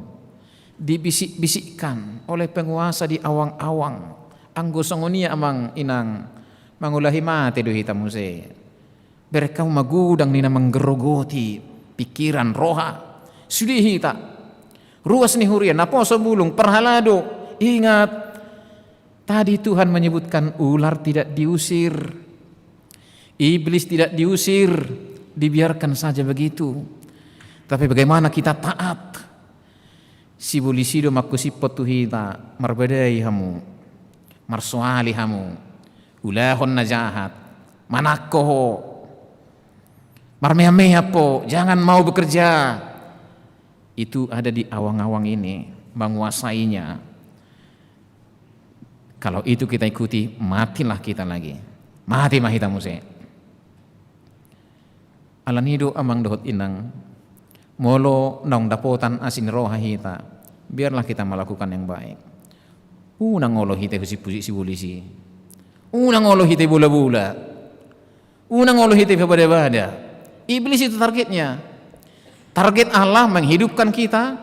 dibisik-bisikkan oleh penguasa di awang-awang. Anggo songonia amang inang mangulahi mate do hita muse. Berekau magudang nina menggerogoti pikiran roha. Sudi hita. Ruas ni hurian naposo bulung perhalado. Ingat tadi Tuhan menyebutkan ular tidak diusir. Iblis tidak diusir, dibiarkan saja begitu. Tapi bagaimana kita taat? Sibulisido makusipot tuhita marbadai hamu. Marsuali hamu ulahon najahat manakoho marmeha-meha po jangan mau bekerja. Itu ada di awang-awang ini menguasainya. Kalau itu kita ikuti matilah kita lagi mati mahita muse. Alanido amang dohot inang molo nong dapotan asin roha hita biarlah kita melakukan yang baik. Unang ngolo hite si polisi. Unang ngolo hite bola-bola. Unang ngolo hite bada-bada. Iblis itu targetnya. Target Allah menghidupkan kita,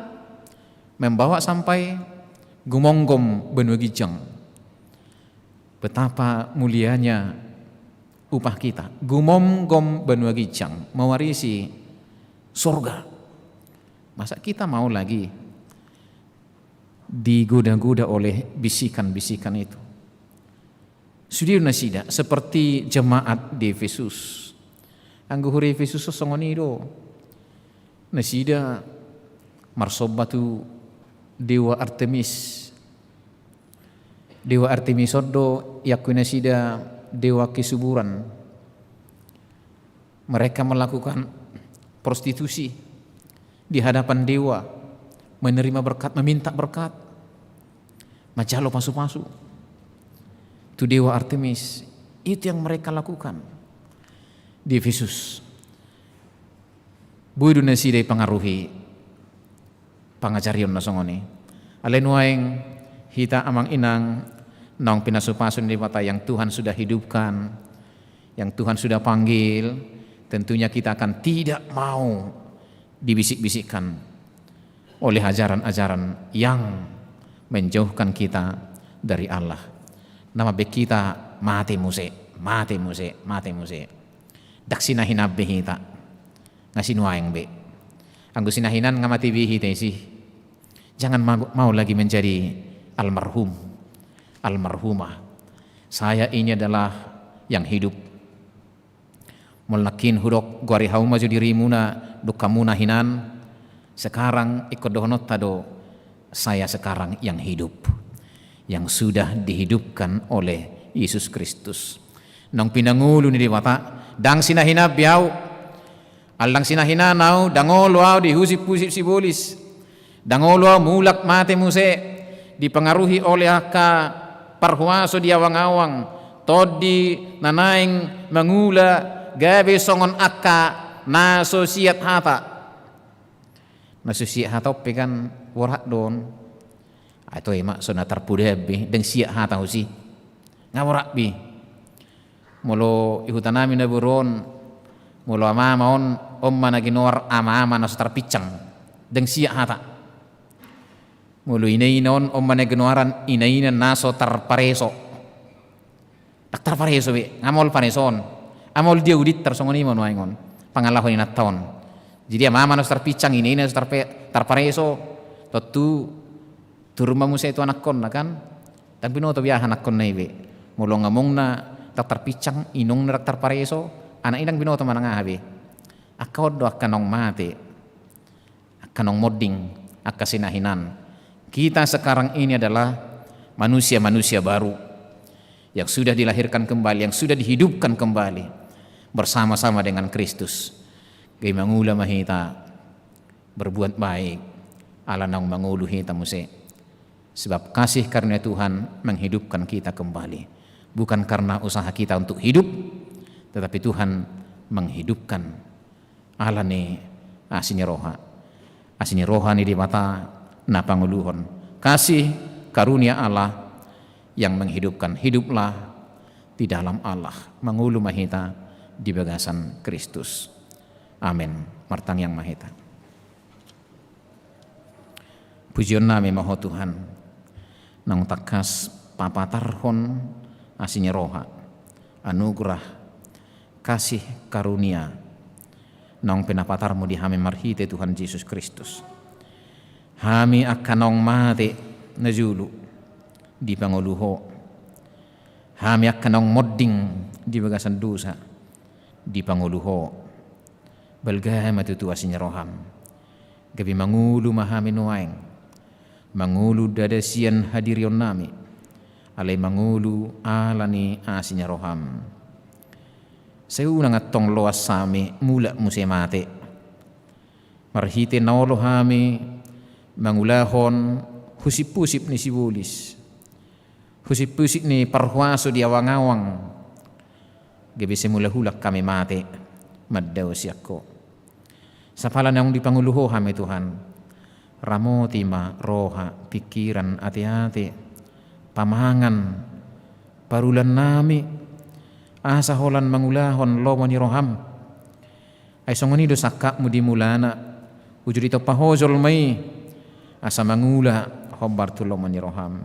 membawa sampai gumonggom benua gijang. Betapa mulianya upah kita. Gumonggom benua gijang, mewarisi surga. Masa kita mau lagi digoda-goda oleh bisikan-bisikan itu? Sudir nasida seperti jemaat di Efesus. Anggo huri Efesus songonido. Nasida marsobatu dewa Artemis. Dewa Artemis odo yaku nasida dewa kesuburan. Mereka melakukan prostitusi di hadapan dewa. Menerima berkat, meminta berkat. Majalo pasu-pasu. Itu dewa Artemis. Itu yang mereka lakukan di Efesus. Buidu nasi dari pengaruhi pangajarion nasongoni. Alenuaing hita amang inang nong pinasupasun di mata yang Tuhan sudah hidupkan, yang Tuhan sudah panggil. Tentunya kita akan tidak mau dibisik-bisikkan oleh ajaran-ajaran yang menjauhkan kita dari Allah. Nama bek kita mati muse. Dak sinahinabbe hita. Ngasinuaeng be. Anggo sinahinan ngamati bihi sih. Jangan mau lagi menjadi almarhum, almarhumah. Saya ini adalah yang hidup. Mulakin hudok guari hauma judirimuna dukamuna hinan. Sekarang ikut dohonot tado saya sekarang yang hidup, yang sudah dihidupkan oleh Yesus Kristus. Nang pinangulu ni dewata, dang sinahina biau, alang sinahina nau, dangolo au dihusip-husip si bolis, dangolo mulak mate muse, dipengaruhi oleh aka parhuaso di awang-awang, todi nanaing mangula gabe songon aka na sosiat hata. Nasusiak hatau pekan warak don, atau emak sona terpudebi deng siak hatau si ngawarak bi. Molo ihutanami na buron, molo amama on omma na ginor ama na sa tarpicang deng siya hata. Molo inaina on omma na ginoaran inaina naso tarpareso. Tak tarpareso be ngamol pareson. Amol dia udit tarsongoni mo nuaingon pangalahon ina taon. Jadi amama na sa tarpicang inaina sa tarpareso totu turma mo sa itu anak kon na kan. Tapi pinoto biya anak kon na ibe. Molo ngamong na tarpicang inong na tarpareso anak inang binoto manangahabi. Akaw do akanong mati, akanong modding, akasinahinan. Kita sekarang ini adalah manusia-manusia baru yang sudah dilahirkan kembali, yang sudah dihidupkan kembali bersama-sama dengan Kristus. Gay mangula mahita berbuat baik, ala nang mangulu hita muse. Sebab kasih karunia Tuhan menghidupkan kita kembali, bukan karena usaha kita untuk hidup, tetapi Tuhan menghidupkan. Ala ni asini roha ni di mata na panguluhon. Kasih karunia Allah yang menghidupkan. Hiduplah di dalam Allah, mangulu mahita di bagasan Kristus. Amin. Martang yang mahita. Pujian nami maho Tuhan nang takas papatarhon asini roha anugerah kasih karunia nong penapatarmu di hami marhite Tuhan Yesus Kristus. Hami akan nong mate na julu di panguluho. Hami akan nong modding di bagasan dosa di panguluho. Balgaya matutu asinya roham. Gabi mangulu mahami nuaing. Mangulu dadasian hadirion nami. Alay mangulu alani asinya roham. Sayuna ngatong loas sami mula muse mate. Marhite naolo hami mangulahon husip-husip ni sibulis. Husip-husip ni parhuaso di awang-awang. Gabi semula-hulak kami mate. Maddaw siyako. Sa pala nang di panguluho hami Tuhan. Ramoti ma roha pikiran ati-ati. Pamangan parulan nami. Asa holan mangulahon lomo ni roham ay songoni do sakak mo di mulana ujud ito pahozol may asa mangula hobar tu lomo ni roham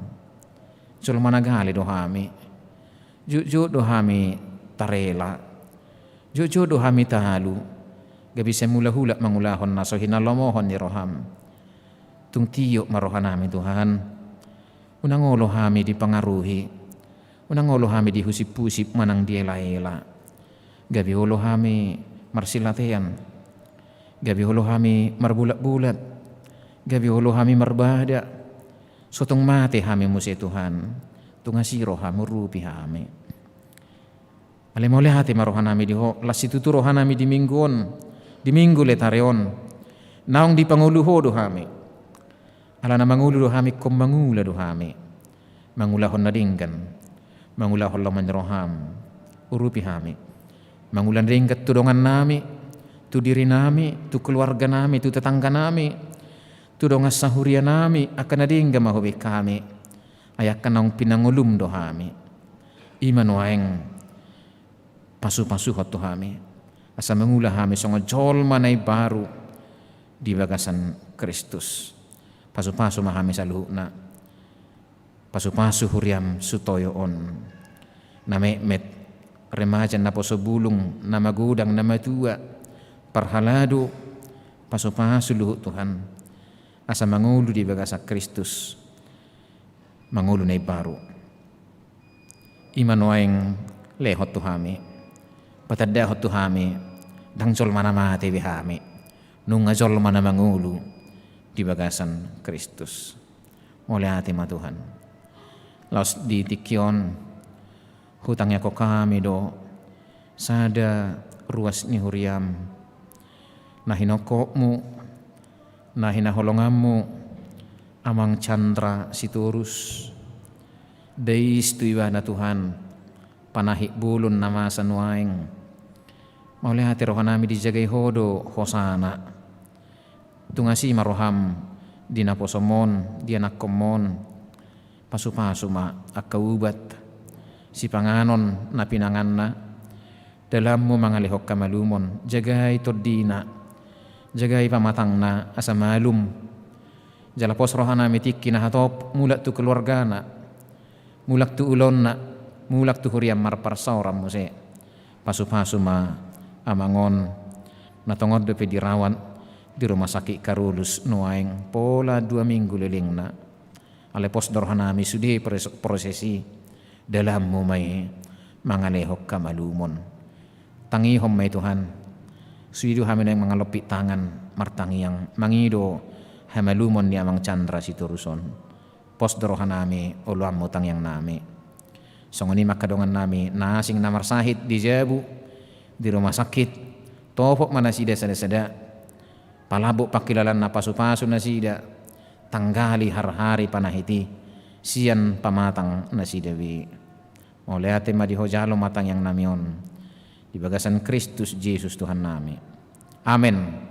sul managali do hami juju do hami tarela juju do hami tahalu gabi semula hula mangulahon na so hinalomohon ni roham tung tiyo marohan nami Tuhan unangolo hami dipangaruhi. Unang olo hami di husip-husip manang diela-ela. Gabi olo hami marsilatean. Gabi olo hami marbulat-bulat. Gabi olo hami marbada. Sotong mate hami muse Tuhan. Tungasiro hami rupi hami. Alemole hati marohan hami di ho. Lasitu rohan hami di mingguon. Di minggu letareon. Naong di panguluho do hami. Ala na mangulu do hami kom mangula do hami. Mangulahon na dinggan. Mangulahon laman roham urupi hami mangulan ringkat tudongan nami tu diri nami tu keluarga nami tu tetangga nami tu dongas sahuria nami akan adingga mahobi kami ayakan nang pinangulum do hami iman waeng pasu-pasu hotu hami asa mangulah hami songo jol manay baru di bagasan Kristus pasu-pasu mahami saluhna pasu-pasu huriam sutoyoon na met remaja na poso bulung na magudang na matua parhalado pasu-pasu luhut Tuhan asa mangulu di bagasa Kristus mangulu na baru iman waeng lehot tuhami patadahot tuhami dangjol mana mate bihami nung ajol mana mangulu di bagasan Kristus mulai hati ma Tuhan laos di tikyon hutangnya ko kami do sada ruas ni huriam na hinokokmu na hinaholonganmu amang chandra siturus deis tu iba na Tuhan panahik bulun nama sanuaing maulih hati rohanami dijagay hodo hosana tungasi maroham di naposomon di anakkomon pasu-pasu ma akaubat si panganon na pinangan na dalammu mangalihok kamalumon, jagai todina, jagai pamatangna asa malum, jalapos rohana mitikki na hatop, mulak tu keluargana, mulak tu ulonna, mulak tu huriam marparsauram muse, pasu-pasu ma amangon, natongod depe dirawat di rumah sakit Karulus Nuaing pola 2 minggu lelingna, alepos dorhanami sudi prosesi dalammu may mangalihok kamalumon. Tangihom may Tuhan, suidu hamin ang mga lupit tangan martangiyang mangido hamalumon ni amang chandra situruson. Pos dorohanami uluam mo tangyang nami. So ngani makadongan nami nasing namarsahit di Jabu, di rumah sakit, topok mana sida sada-sada, palabok pakilalan na pasu-pasu na sida, tanggali har-hari panahiti, siyan pamatang na sidawi. Oleh ate madihojalo matang yang namion. Di bagasan Kristus Yesus Tuhan nami. Amin.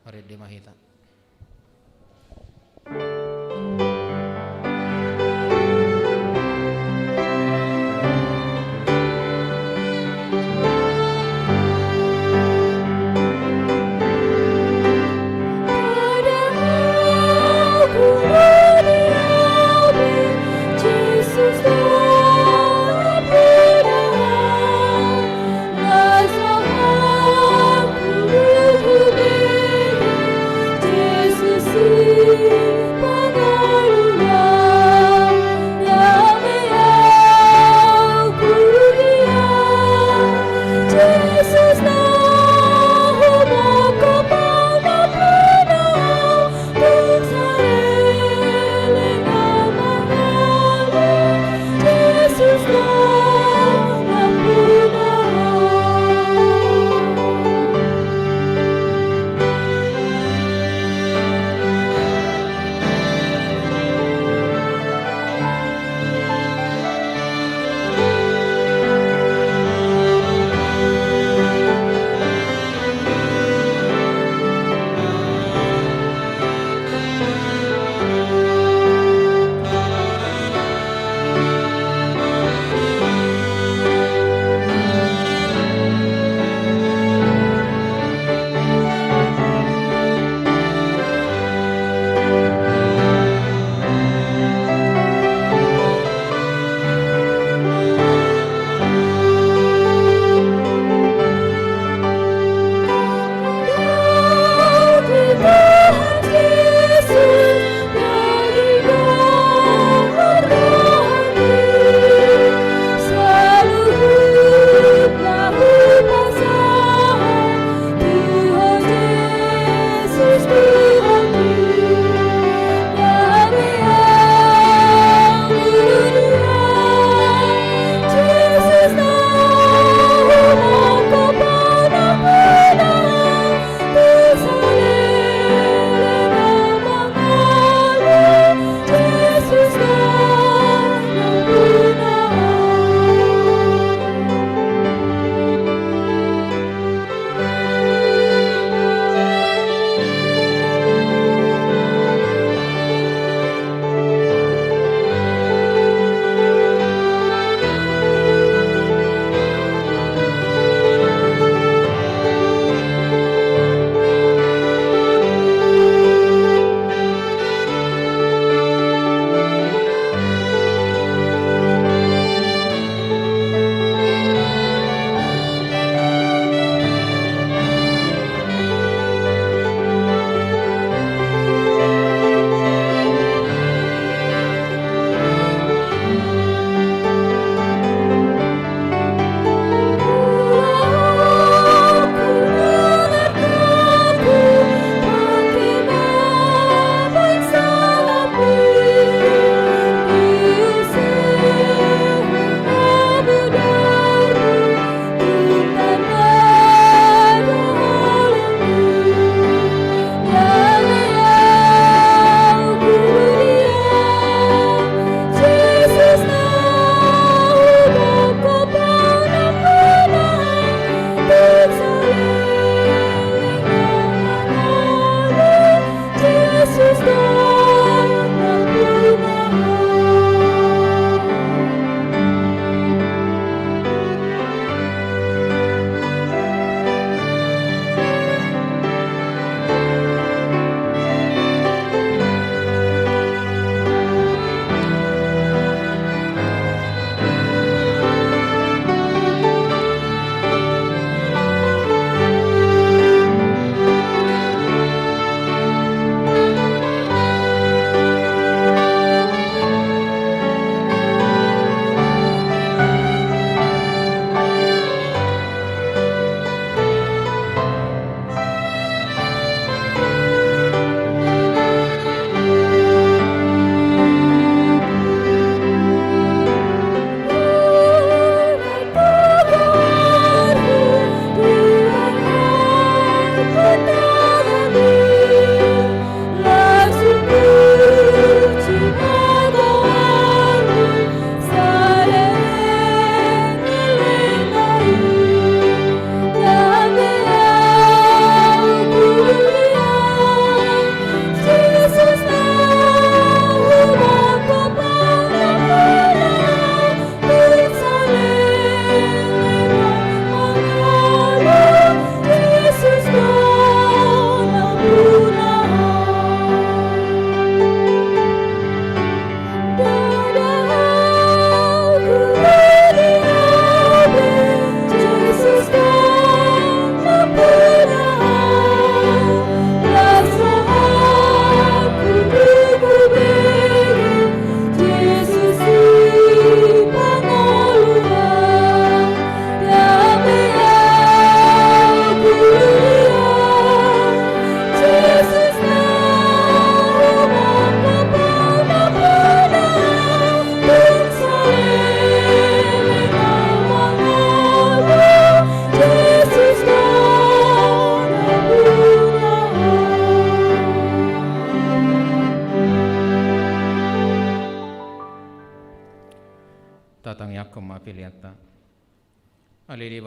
Mari dimahita. Jesus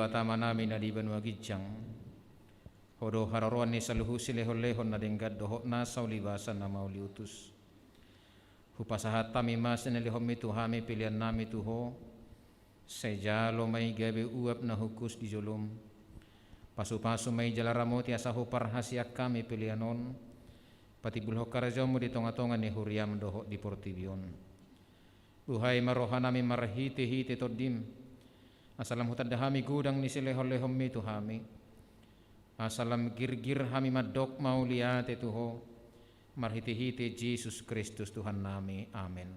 dewata manami na di benua gijang. Hodo hararuan ni saluhu silehon-lehon na denggat dohok na saulibasan na mauli utus. Hupasahat tami mas na lehom itu hami pilihan nami tuho. Sejalo may gabi uap na hukus di jolum. Pasu-pasu may jalaramo tiasa hupar hasiak kami pilihanon. Pati bulhok karajamu di tonga-tonga ni huriam dohok di portibion. Duhai marohanami marhiti-hiti todim. Asalam hutad dahami gudang ni silehon-lehom itu hami. Asalam gir-gir hami madok mau liate tuho. Marhiti-hiti Yesus Kristus Tuhan nami. Amin.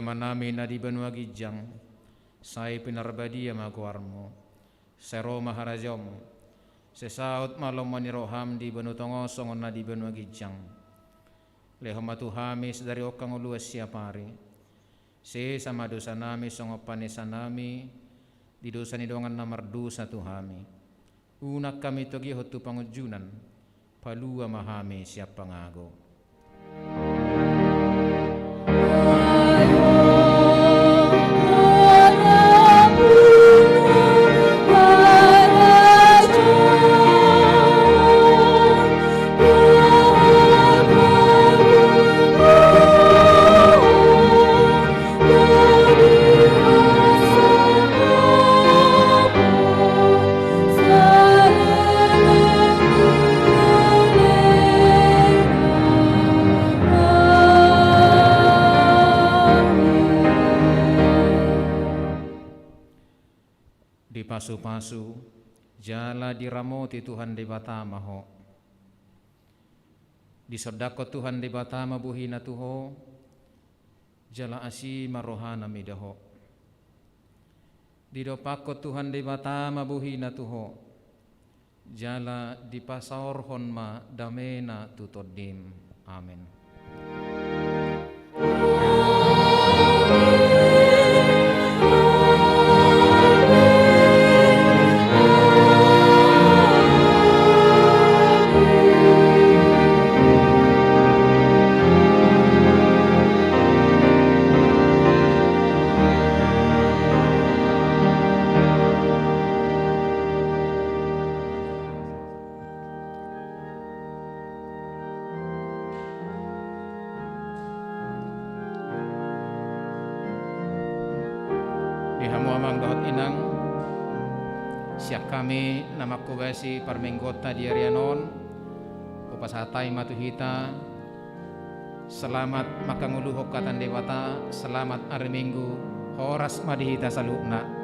Manami na di benua gijang, say pinarbadia maguarmo, sero maharajom, sesaut malom maniroham di benu tongosong na di benua gijang, lehomatu hamis dari okang uluas siapari, se sama dosa nami songopanesa nami, di dosa ni dongan namar dosa tuhami, unak kami togi hotu pangujunan, palua mahami siap pangago. Pasu-pasu jala diramoti Tuhan di batama ho. Disodako Tuhan di batama buhina tuho. Jala asi marohana midaho. Didopako Tuhan di batama buhina tuho. Jala dipasaor honma damena tutodim. Amin. Siap kami namaku basi parmenggota di Arianon upasatai matuhita selamat makangulu hokatan dewata selamat hari minggu horas madihita salukna